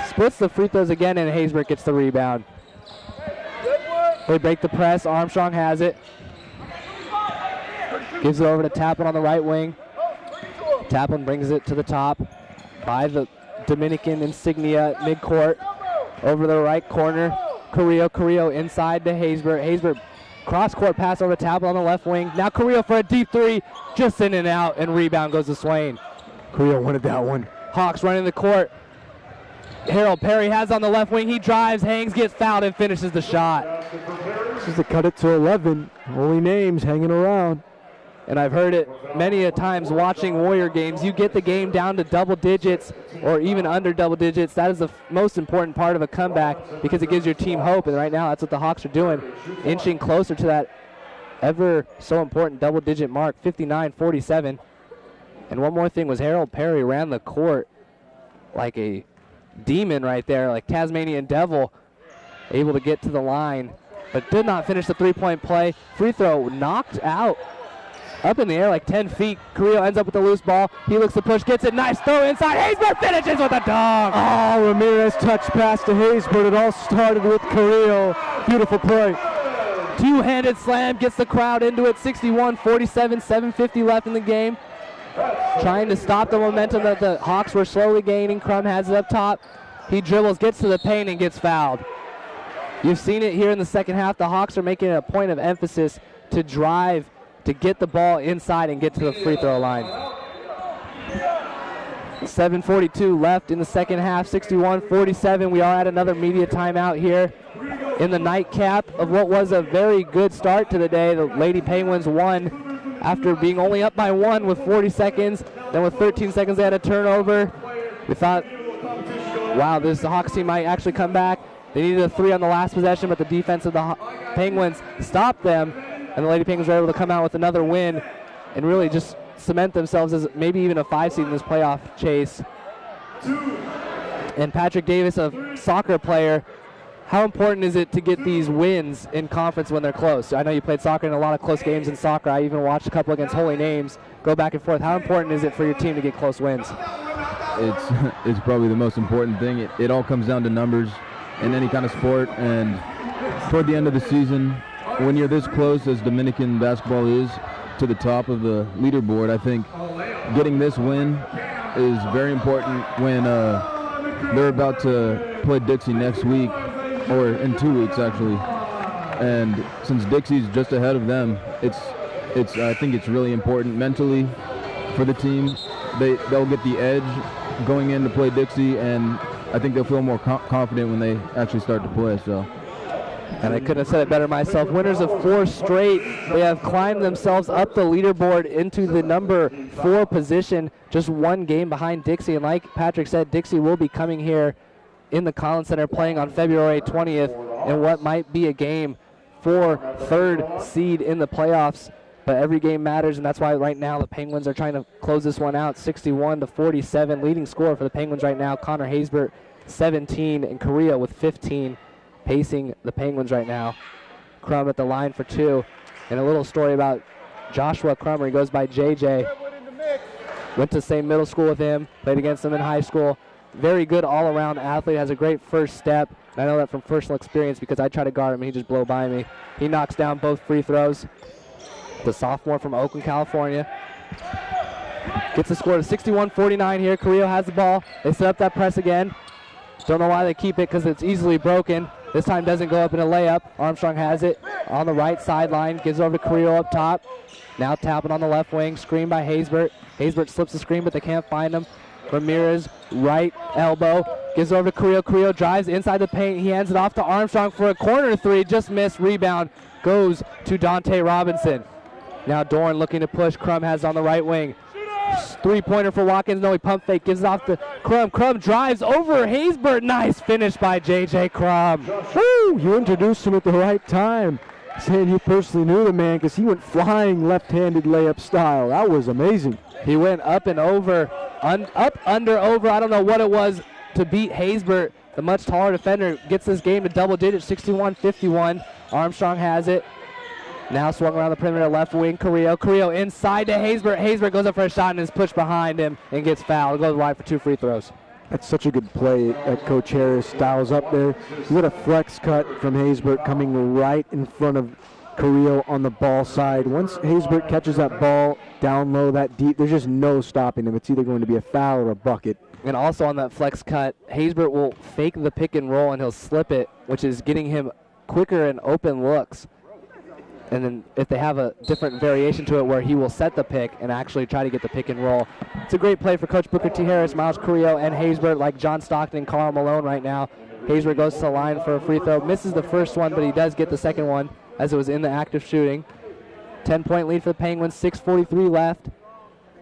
Splits the free throws again, and Haysbert gets the rebound. They break the press. Armstrong has it. Gives it over to Taplin on the right wing. Taplin brings it to the top by the Dominican insignia midcourt. Over the right corner. Carrillo inside to Haysbert. Haysbert cross-court pass over to Taplin on the left wing. Now Carrillo for a deep three. Just in and out, and rebound goes to Swain. Carrillo wanted that one. Hawks running the court. Harold Perry has on the left wing. He drives, hangs, gets fouled, and finishes the shot. This is to cut it to 11. Holy Names hanging around. And I've heard it many a times watching Warrior games. You get the game down to double digits or even under double digits. That is the most important part of a comeback because it gives your team hope. And right now, that's what the Hawks are doing, inching closer to that ever so important double-digit mark, 59-47. And one more thing was Harold Perry ran the court like a demon right there, like Tasmanian devil, able to get to the line, but did not finish the three-point play. Free throw knocked out. Up in the air like 10 feet. Carrillo ends up with the loose ball. He looks to push, gets it. Nice throw inside. Haysbert finishes with a dunk. Oh, Ramirez touch pass to Haysbert. It all started with Carrillo. Beautiful play. Two-handed slam gets the crowd into it. 61-47, 7:50 left in the game. Trying to stop the momentum that the Hawks were slowly gaining. Crum has it up top. He dribbles, gets to the paint, and gets fouled. You've seen it here in the second half. The Hawks are making it a point of emphasis to drive, to get the ball inside and get to the free throw line. 7:42 left in the second half, 61-47. We are at another media timeout here in the nightcap of what was a very good start to the day. The Lady Penguins won after being only up by one with 40 seconds. Then with 13 seconds they had a turnover. We thought, wow, the Hawks team might actually come back. They needed a three on the last possession, but the defense of the Penguins stopped them. And the Lady Penguins were able to come out with another win and really just cement themselves as maybe even a 5 seed in this playoff chase. And Patrick Davis, a soccer player, how important is it to get these wins in conference when they're close? I know you played soccer in a lot of close games in soccer. I even watched a couple against Holy Names go back and forth. How important is it for your team to get close wins? It's probably the most important thing. It all comes down to numbers in any kind of sport. And toward the end of the season, when you're this close as Dominican basketball is to the top of the leaderboard, I think getting this win is very important when they're about to play Dixie next week, or in 2 weeks actually. And since Dixie's just ahead of them, I think it's really important mentally for the team. They'll get the edge going in to play Dixie, and I think they'll feel more confident when they actually start to play. So. And I couldn't have said it better myself. Winners of 4 straight. They have climbed themselves up the leaderboard into the number 4 position, just one game behind Dixie. And like Patrick said, Dixie will be coming here in the Collins Center playing on February 20th in what might be a game for 3rd seed in the playoffs. But every game matters, and that's why right now the Penguins are trying to close this one out, 61-47. Leading scorer for the Penguins right now, Connor Haysbert, 17, and Correa with 15. Pacing the Penguins right now. Crum at the line for 2. And a little story about Joshua Crummer. He goes by JJ. Went to the same middle school with him. Played against him in high school. Very good all-around athlete. Has a great first step. And I know that from personal experience because I try to guard him and he just blow by me. He knocks down both free throws. The sophomore from Oakland, California. Gets the score to 61-49 here. Carrillo has the ball. They set up that press again. Don't know why they keep it because it's easily broken. This time doesn't go up in a layup. Armstrong has it on the right sideline. Gives it over to Carrillo up top. Now tapping on the left wing. Screen by Haysbert. Haysbert slips the screen, but they can't find him. Ramirez, right elbow. Gives it over to Carrillo. Carrillo drives inside the paint. He hands it off to Armstrong for a corner three. Just missed. Rebound goes to Dante Robinson. Now Dorn looking to push. Crum has it on the right wing. Three-pointer for Watkins. No, he pump fake. Gives it off to Crum. Crum drives over Haysbert. Nice finish by J.J. Crum. Woo! You introduced him at the right time. Saying you personally knew the man because he went flying left-handed layup style. That was amazing. He went up and over. Up, under, over. I don't know what it was to beat Haysbert. The much taller defender gets this game to double digits, 61-51. Armstrong has it. Now swung around the perimeter, left wing, Carrillo inside to Haysbert. Haysbert goes up for a shot and is pushed behind him and gets fouled. Goes wide for 2 free throws. That's such a good play that Coach Harris dials up there. You got a flex cut from Haysbert coming right in front of Carrillo on the ball side. Once Haysbert catches that ball down low, that deep, there's just no stopping him. It's either going to be a foul or a bucket. And also on that flex cut, Haysbert will fake the pick and roll and he'll slip it, which is getting him quicker and open looks. And then if they have a different variation to it where he will set the pick and actually try to get the pick and roll. It's a great play for Coach Booker T. Harris, Miles Carrillo, and Haysbert, like John Stockton and Carl Malone right now. Haysbert goes to the line for a free throw. Misses the first one, but he does get the second one as it was in the active shooting. 10-point lead for the Penguins, 6:43 left.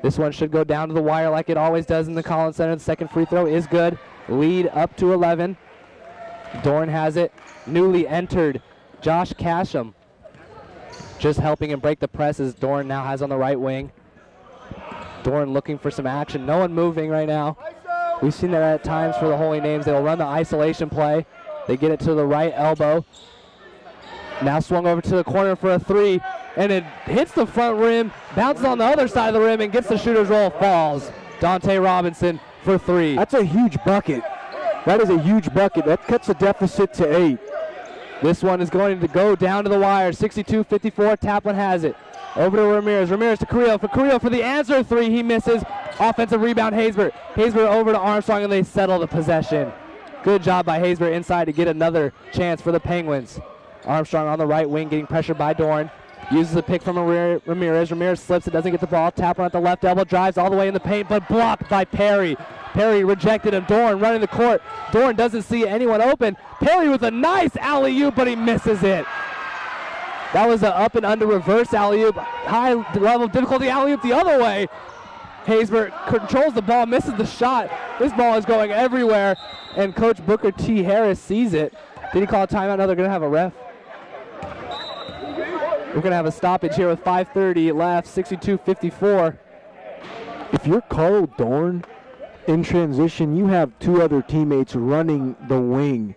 This one should go down to the wire like it always does in the Collins Center. The second free throw is good. Lead up to 11. Dorn has it. Newly entered Josh Casham, just helping him break the press as Dorn now has on the right wing. Dorn looking for some action. No one moving right now. We've seen that at times for the Holy Names. They'll run the isolation play. They get it to the right elbow. Now swung over to the corner for a three, and it hits the front rim, bounces on the other side of the rim, and gets the shooter's roll, falls. Dante Robinson for 3. That's a huge bucket. That is a huge bucket. That cuts the deficit to 8. This one is going to go down to the wire. 62-54, Taplin has it. Over to Ramirez. Ramirez to Carrillo. For Carrillo for the answer 3. He misses. Offensive rebound, Haysbert. Haysbert over to Armstrong, and they settle the possession. Good job by Haysbert inside to get another chance for the Penguins. Armstrong on the right wing getting pressured by Dorn. Uses the pick from Ramirez. Ramirez slips it, doesn't get the ball. Taplin at the left elbow, drives all the way in the paint, but blocked by Perry. Perry rejected him. Dorn running the court. Dorn doesn't see anyone open. Perry with a nice alley-oop, but he misses it. That was an up and under reverse alley-oop. High level difficulty alley-oop the other way. Haysbert controls the ball, misses the shot. This ball is going everywhere, and Coach Booker T. Harris sees it. Did he call a timeout? No, they're going to have a ref. We're going to have a stoppage here with 5:30 left, 62-54. If you're Carl Dorn in transition, you have 2 other teammates running the wing.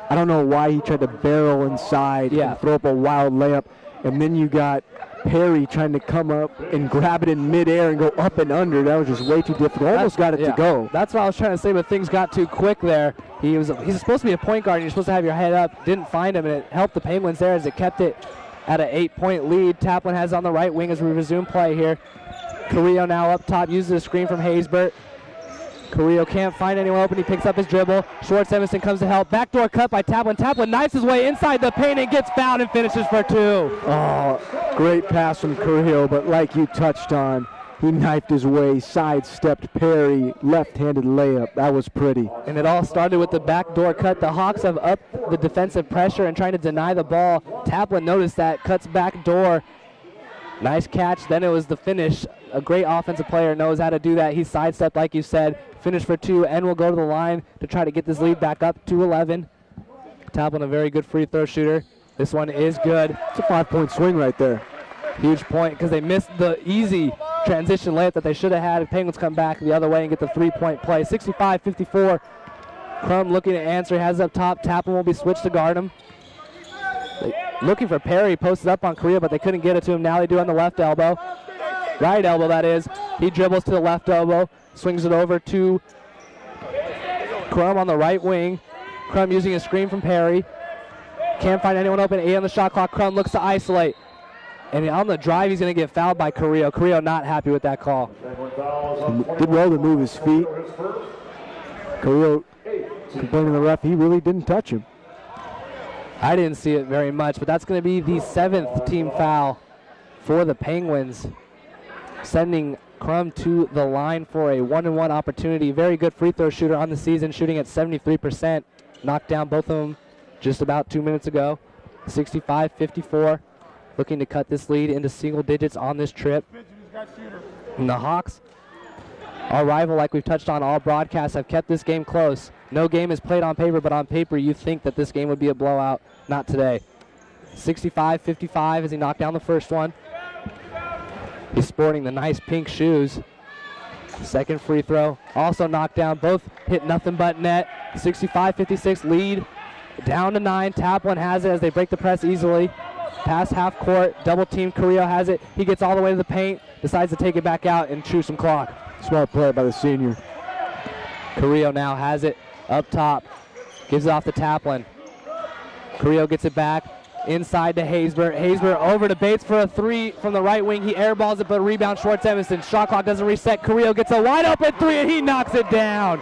I don't know why he tried to barrel inside and throw up a wild layup. And then you got Perry trying to come up and grab it in midair and go up and under. That was just way too difficult. Almost got it to go. That's what I was trying to say, but things got too quick there. He's supposed to be a point guard, and you're supposed to have your head up. Didn't find him, and it helped the Penguins there as it kept it at an 8-point lead. Taplin has on the right wing as we resume play here. Carrillo now up top, uses a screen from Haysbert. Carrillo can't find anyone open. He picks up his dribble. Schwartz Emerson comes to help. Backdoor cut by Taplin. Taplin knifes his way inside the paint and gets fouled and finishes for 2. Oh, great pass from Carrillo, but like you touched on, he knifed his way, sidestepped Perry, left-handed layup. That was pretty. And it all started with the backdoor cut. The Hawks have upped the defensive pressure and trying to deny the ball. Taplin noticed that, cuts back door. Nice catch. Then it was the finish. A great offensive player knows how to do that. He sidestepped, like you said, finished for 2, and will go to the line to try to get this lead back up to 11. Taplin, a very good free throw shooter. This one is good. It's a 5-point swing right there. Huge point because they missed the easy transition layup that they should have had. Penguins come back the other way and get the 3-point play. 65-54. Crum looking to answer. Has it up top. Taplin will be switched to guard him. Looking for Perry. Posted up on Carrillo, but they couldn't get it to him. Now they do on the left elbow. Right elbow, that is. He dribbles to the left elbow. Swings it over to Crum on the right wing. Crum using a screen from Perry. Can't find anyone open. 8 on the shot clock. Crum looks to isolate. And on the drive, he's going to get fouled by Carrillo. Carrillo not happy with that call. Did well to move his feet. Carrillo complaining to the ref. He really didn't touch him. I didn't see it very much, but that's going to be the 7th team foul for the Penguins, sending Crum to the line for a 1-on-1 opportunity. Very good free throw shooter on the season, shooting at 73%. Knocked down both of them just about 2 minutes ago. 65-54, looking to cut this lead into single digits on this trip. And the Hawks, our rival, like we've touched on all broadcasts, have kept this game close. No game is played on paper, but on paper you think that this game would be a blowout. Not today. 65-55 as he knocked down the first one. He's sporting the nice pink shoes. Second free throw, also knocked down. Both hit nothing but net. 65-56 lead. Down to 9. Taplin has it as they break the press easily. Pass half court, double team. Carrillo has it. He gets all the way to the paint, decides to take it back out and chew some clock. Smart play by the senior. Carrillo now has it up top. Gives it off to Taplin. Carrillo gets it back inside to Haysbert. Haysbert over to Bates for a three from the right wing. He airballs it, but rebound Schwartz Evanston. Shot clock doesn't reset. Carrillo gets a wide open three, and he knocks it down.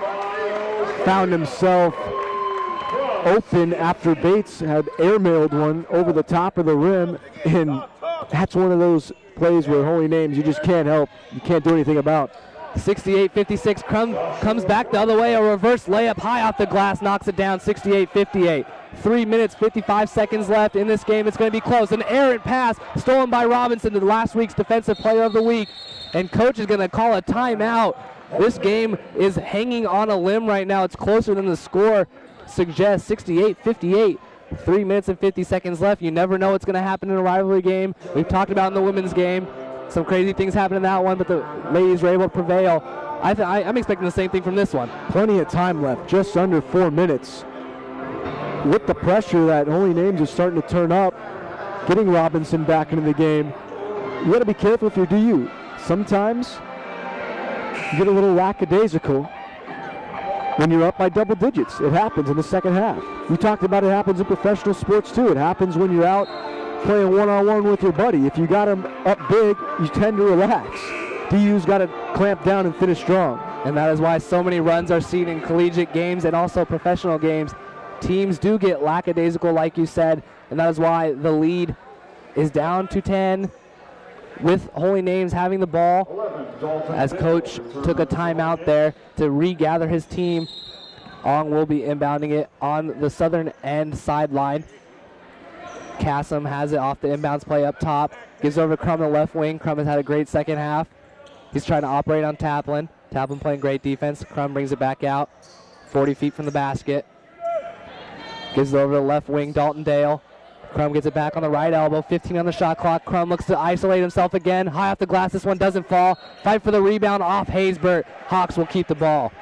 Found himself open after Bates had airmailed one over the top of the rim, and that's one of those plays where holy names you just can't help. You can't do anything about. 68-56. Crum comes back the other way. A reverse layup high off the glass knocks it down. 68-58. 3 minutes, 55 seconds left in this game. It's going to be close. An errant pass stolen by Robinson to last week's Defensive Player of the Week. And coach is going to call a timeout. This game is hanging on a limb right now. It's closer than the score suggests. 68-58. 3 minutes and 50 seconds left. You never know what's going to happen in a rivalry game. We've talked about in the women's game. Some crazy things happened in that one, but the ladies were able to prevail. I'm expecting the same thing from this one. Plenty of time left, just under 4 minutes. With the pressure that Holy Names is starting to turn up, getting Robinson back into the game, you got to be careful if you're DU. Sometimes you get a little lackadaisical when you're up by double digits. It happens in the second half. We talked about it happens in professional sports too. It happens when you're out playing one-on-one with your buddy. If you got them up big, you tend to relax. DU's got to clamp down and finish strong. And that is why so many runs are seen in collegiate games and also professional games. Teams do get lackadaisical, like you said, and that is why the lead is down to 10 with Holy Names having the ball as coach took a timeout there to regather his team. Ong will be inbounding it on the southern end sideline. Kassam has it off the inbounds play up top. Gives over to Crum on the left wing. Crum has had a great second half. He's trying to operate on Taplin. Taplin playing great defense. Crum brings it back out. 40 feet from the basket. Gives it over to the left wing, Dalton Dale. Crum gets it back on the right elbow. 15 on the shot clock. Crum looks to isolate himself again. High off the glass. This one doesn't fall. Fight for the rebound off Haysbert. Hawks will keep the ball.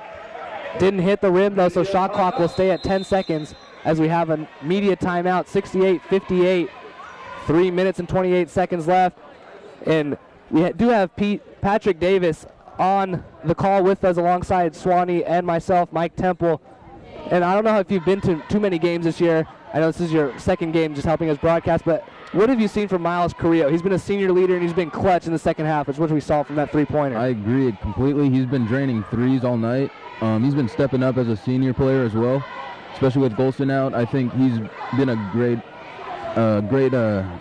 Didn't hit the rim though, so shot clock will stay at 10 seconds. As we have a media timeout, 68-58, 3 minutes and 28 seconds left. And we do have Patrick Davis on the call with us alongside Swanee and myself, Mike Temple. And I don't know if you've been to too many games this year. I know this is your second game just helping us broadcast, but what have you seen from Miles Carrillo? He's been a senior leader and he's been clutch in the second half, is what we saw from that three-pointer. I agree completely. He's been draining threes all night. He's been stepping up as a senior player as well. Especially with Golston out, I think he's been a great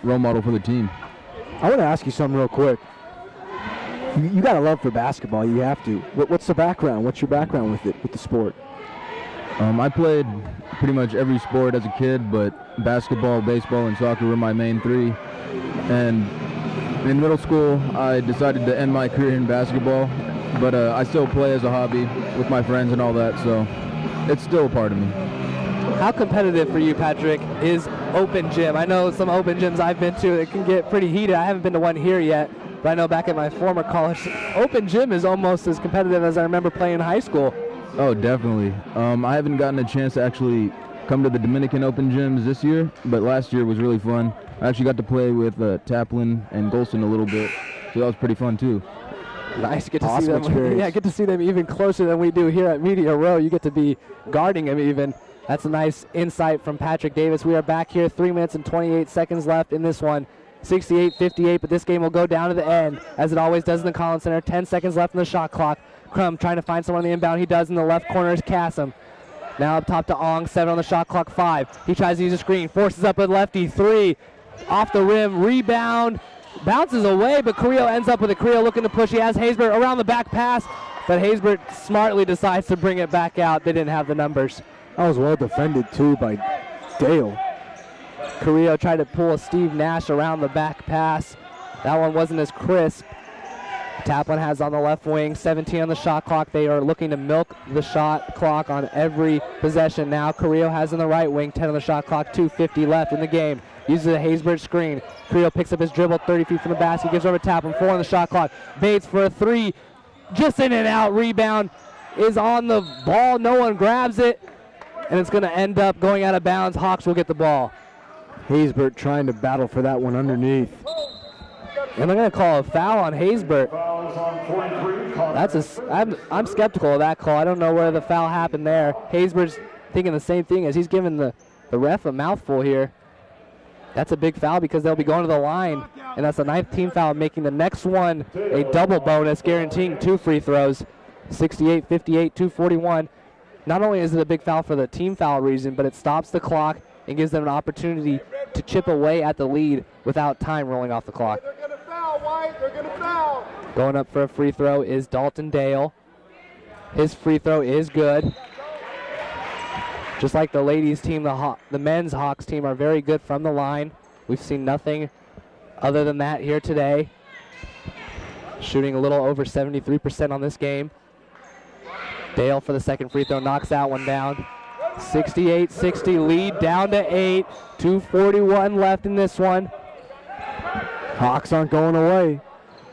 role model for the team. I want to ask you something real quick. You got a love for basketball. You have to. What's the background? What's your background with it, with the sport? I played pretty much every sport as a kid, but basketball, baseball, and soccer were my main three. And in middle school, I decided to end my career in basketball, but I still play as a hobby with my friends and all that, so it's still a part of me. How competitive for you, Patrick, is open gym? I know some open gyms I've been to, it can get pretty heated. I haven't been to one here yet, but I know back at my former college, open gym is almost as competitive as I remember playing in high school. Oh, definitely. I haven't gotten a chance to actually come to the Dominican Open gyms this year, but last year was really fun. I actually got to play with Taplin and Golston a little bit, so that was pretty fun too. Nice, get to Awesome see them. experience. Yeah, get to see them even closer than we do here at Media Row. You get to be guarding them even. That's a nice insight from Patrick Davis. We are back here, 3 minutes and 28 seconds left in this one. 68-58, but this game will go down to the end, as it always does in the Collins Center. 10 seconds left in the shot clock. Crum trying to find someone on the inbound. He does in the left corner is Kassam. Now up top to Ong, 7 on the shot clock, 5. He tries to use a screen, forces up a lefty, 3. Off the rim, rebound, bounces away, but Carrillo ends up with it. Carrillo looking to push. He has Haysbert around the back pass, but Haysbert smartly decides to bring it back out. They didn't have the numbers. That was well defended too by Dale. Carrillo tried to pull a Steve Nash around the back pass. That one wasn't as crisp. Taplin has on the left wing, 17 on the shot clock. They are looking to milk the shot clock on every possession now. Carrillo has on the right wing, 10 on the shot clock, 2:50 left in the game. Uses a Haysbert screen. Carrillo picks up his dribble, 30 feet from the basket, gives over to Taplin, 4 on the shot clock. Bates for a 3, just in and out. Rebound is on the ball. No one grabs it, and it's going to end up going out of bounds. Hawks will get the ball. Haysbert trying to battle for that one underneath. And they're going to call a foul on Haysbert. Fouls on 43. I'm skeptical of that call. I don't know where the foul happened there. Haysbert's thinking the same thing as he's giving the ref a mouthful here. That's a big foul because they'll be going to the line, and that's the 9th team foul, making the next one a double bonus, guaranteeing 2 free throws. 68, 58, 241. Not only is it a big foul for the team foul reason, but it stops the clock and gives them an opportunity to chip away at the lead without time rolling off the clock. They're going to foul, White. They're going to foul. Going up for a free throw is Dalton Dale. His free throw is good. Just like the ladies team, the men's Hawks team are very good from the line. We've seen nothing other than that here today. Shooting a little over 73% on this game. Dale for the second free throw, knocks that one down. 68-60, lead down to 8. 2:41 left in this one. Hawks aren't going away.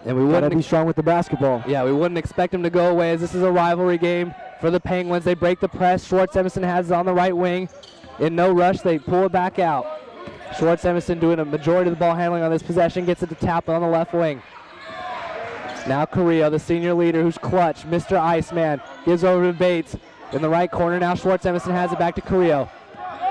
And we Gotta wouldn't be strong with the basketball. Yeah, we wouldn't expect them to go away as this is a rivalry game for the Penguins. They break the press. Schwartz Emerson has it on the right wing. In no rush, they pull it back out. Schwartz Emerson doing a majority of the ball handling on this possession, gets it to Taplin on the left wing. Now Carrillo, the senior leader who's clutch, Mr. Iceman, gives over to Bates. In the right corner now, Schwartz Emerson has it back to Carrillo.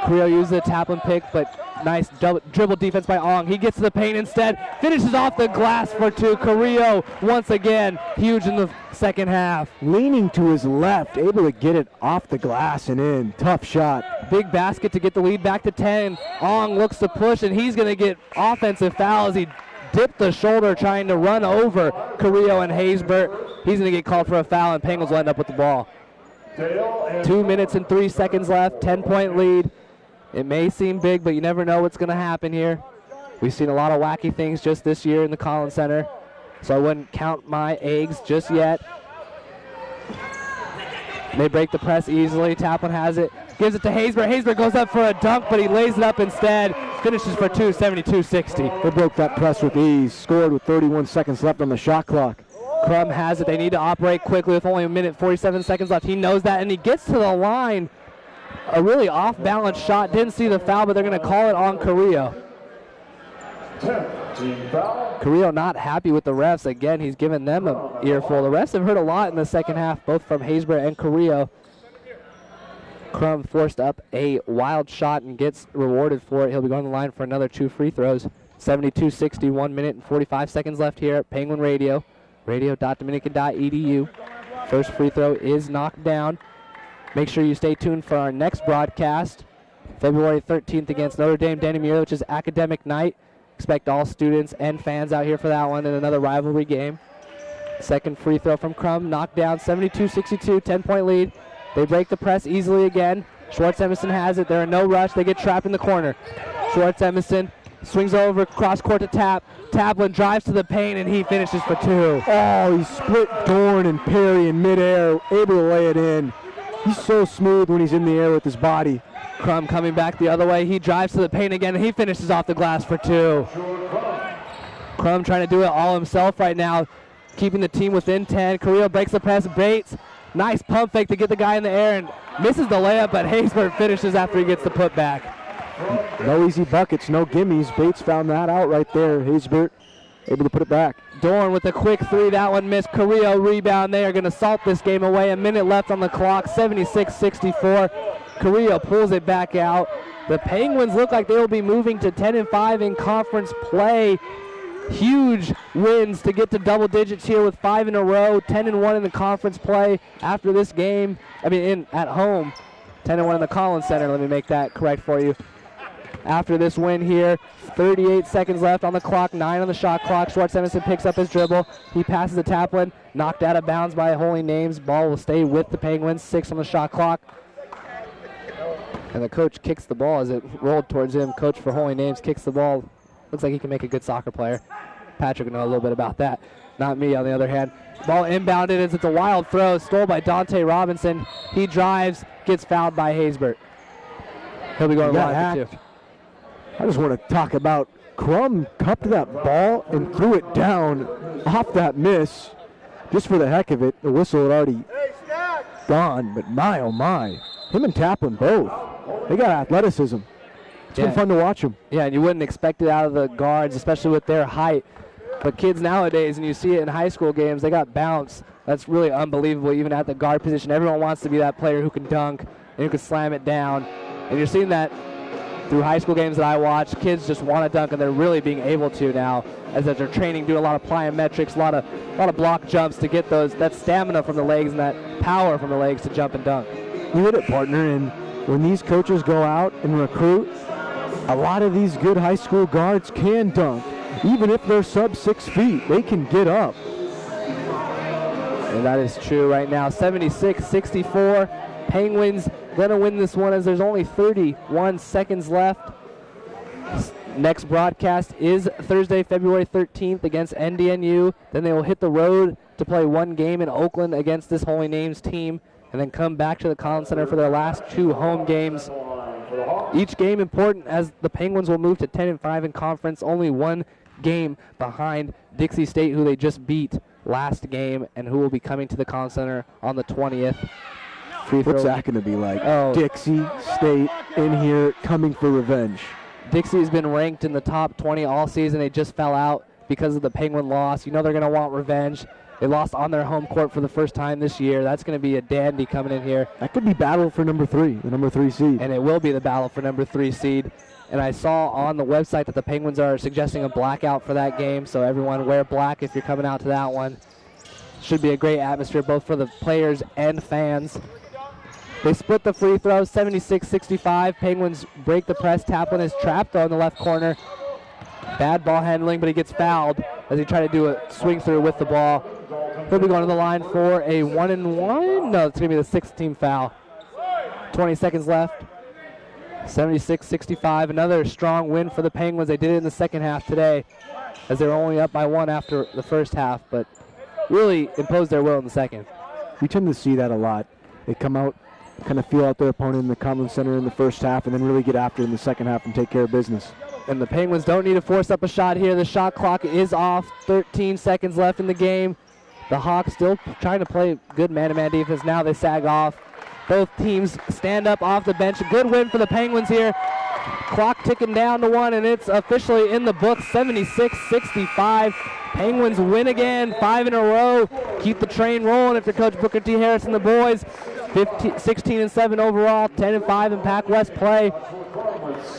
Carrillo uses the Taplin pick, but nice dribble defense by Ong. He gets to the paint instead, finishes off the glass for 2. Carrillo, once again, huge in the second half. Leaning to his left, able to get it off the glass and in. Tough shot. Big basket to get the lead back to 10. Ong looks to push, and he's going to get offensive foul as he dipped the shoulder trying to run over Carrillo and Haysbert. He's going to get called for a foul, and Penguins will end up with the ball. 2 minutes and 3 seconds left, 10-point lead. It may seem big, but you never know what's going to happen here. We've seen a lot of wacky things just this year in the Collins Center, so I wouldn't count my eggs just yet. They break the press easily. Taplin has it, gives it to Haysbert. Haysbert goes up for a dunk, but he lays it up instead. Finishes for 2, 72-60. They broke that press with ease. Scored with 31 seconds left on the shot clock. Crum has it. They need to operate quickly with only 1:47 seconds left. He knows that, and he gets to the line. A really off-balance shot. Didn't see the foul, but they're going to call it on Carrillo. 10th team foul. Carrillo not happy with the refs. Again, he's given them an earful. The refs have heard a lot in the second half, both from Haysbert and Carrillo. Crum forced up a wild shot and gets rewarded for it. He'll be going to the line for another 2 free throws. 72-60, 1 minute and 45 seconds left here at Penguin Radio. radio.dominican.edu. First free throw is knocked down. Make sure you stay tuned for our next broadcast, February 13th against Notre Dame Dannemere, which is academic night. Expect all students and fans out here for that one in another rivalry game. Second free throw from Crum, knocked down, 72-62, 10-point lead. They break the press easily again. Schwartz Emerson has it. They're in no rush. They get trapped in the corner. Schwartz Emerson swings over cross court to Taplin drives to the paint, and he finishes for 2. Oh, he split Dorn and Perry in midair, able to lay it in. He's so smooth when he's in the air with his body. Crum coming back the other way. He drives to the paint again, and he finishes off the glass for 2. Crum trying to do it all himself right now, keeping the team within 10. Carrillo breaks the press. Bates, nice pump fake to get the guy in the air, and misses the layup, but Haysbert finishes after he gets the putback. No easy buckets, no gimmies. Bates found that out right there. Haysbert able to put it back. Dorn with a quick 3. That one missed. Carrillo rebound. They are going to salt this game away. A minute left on the clock. 76-64. Carrillo pulls it back out. The Penguins look like they will be moving to 10-5 in conference play. Huge wins to get to double digits here with 5 in a row. 10-1 in the conference play after this game. At home. 10-1 in the Collins Center. Let me make that correct for you. After this win here, 38 seconds left on the clock, 9 on the shot clock. Schwartz Emerson picks up his dribble. He passes to Taplin, knocked out of bounds by Holy Names. Ball will stay with the Penguins, 6 on the shot clock. And the coach kicks the ball as it rolled towards him. Coach for Holy Names kicks the ball. Looks like he can make a good soccer player. Patrick will know a little bit about that. Not me, on the other hand. Ball inbounded as it's a wild throw, stole by Dante Robinson. He drives, gets fouled by Haysbert. He'll be going live for 2. I just want to talk about Crum cupped that ball and threw it down off that miss. Just for the heck of it, the whistle had already gone, but my oh my. Him and Taplin both. They got athleticism. It's been fun to watch them. Yeah, and you wouldn't expect it out of the guards, especially with their height. But kids nowadays, and you see it in high school games, they got bounce. That's really unbelievable, even at the guard position. Everyone wants to be that player who can dunk and who can slam it down. And you're seeing that through high school games that I watch. Kids just want to dunk, and they're really being able to now, as they're training, doing a lot of plyometrics, a lot of block jumps to get that stamina from the legs and that power from the legs to jump and dunk. You hit it, partner. And when these coaches go out and recruit, a lot of these good high school guards can dunk. Even if they're sub 6 feet, they can get up. And that is true right now. 76-64. Penguins going to win this one as there's only 31 seconds left. Next broadcast is Thursday, February 13th against NDNU. Then they will hit the road to play one game in Oakland against this Holy Names team, and then come back to the Collins Center for their last 2 home games. Each game important, as the Penguins will move to 10-5 in conference, only 1 game behind Dixie State, who they just beat last game, and who will be coming to the Collins Center on the 20th. What's that going to be like? Oh. Dixie State in here coming for revenge. Dixie has been ranked in the top 20 all season. They just fell out because of the Penguin loss. You know they're going to want revenge. They lost on their home court for the first time this year. That's going to be a dandy coming in here. That could be battle for number 3, the number 3 seed. And it will be the battle for number 3 seed. And I saw on the website that the Penguins are suggesting a blackout for that game, so everyone wear black if you're coming out to that one. Should be a great atmosphere both for the players and fans. They split the free throws, 76-65. Penguins break the press. Taplin is trapped on the left corner. Bad ball handling, but he gets fouled as he tried to do a swing through with the ball. He'll be going to the line for a 1-and-1. No, it's going to be the 6th team foul. 20 seconds left. 76-65. Another strong win for the Penguins. They did it in the second half today, as they were only up by 1 after the first half, but really imposed their will in the second. We tend to see that a lot. They come out, kind of feel out their opponent in the Collins Center in the first half, and then really get after it in the second half and take care of business. And the Penguins don't need to force up a shot here. The shot clock is off. 13 seconds left in the game. The Hawks still trying to play good man-to-man defense. Now they sag off. Both teams stand up off the bench. Good win for the Penguins here. Clock ticking down to 1, and it's officially in the books, 76-65. Penguins win again, 5 in a row. Keep the train rolling if you're Coach Booker T. Harris and the boys. 16-7 overall, 10-5 in Pac West play.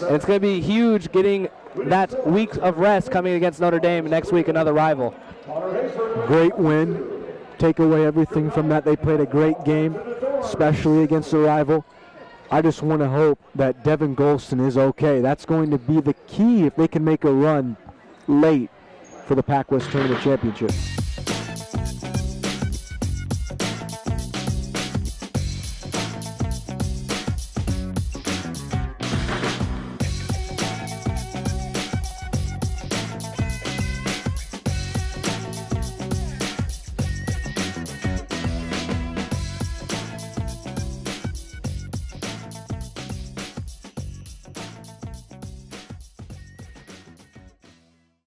And it's going to be huge getting that week of rest coming against Notre Dame next week, another rival. Great win. Take away everything from that. They played a great game, especially against a rival. I just want to hope that Devin Golston is okay. That's going to be the key if they can make a run late for the Pac West Tournament Championship.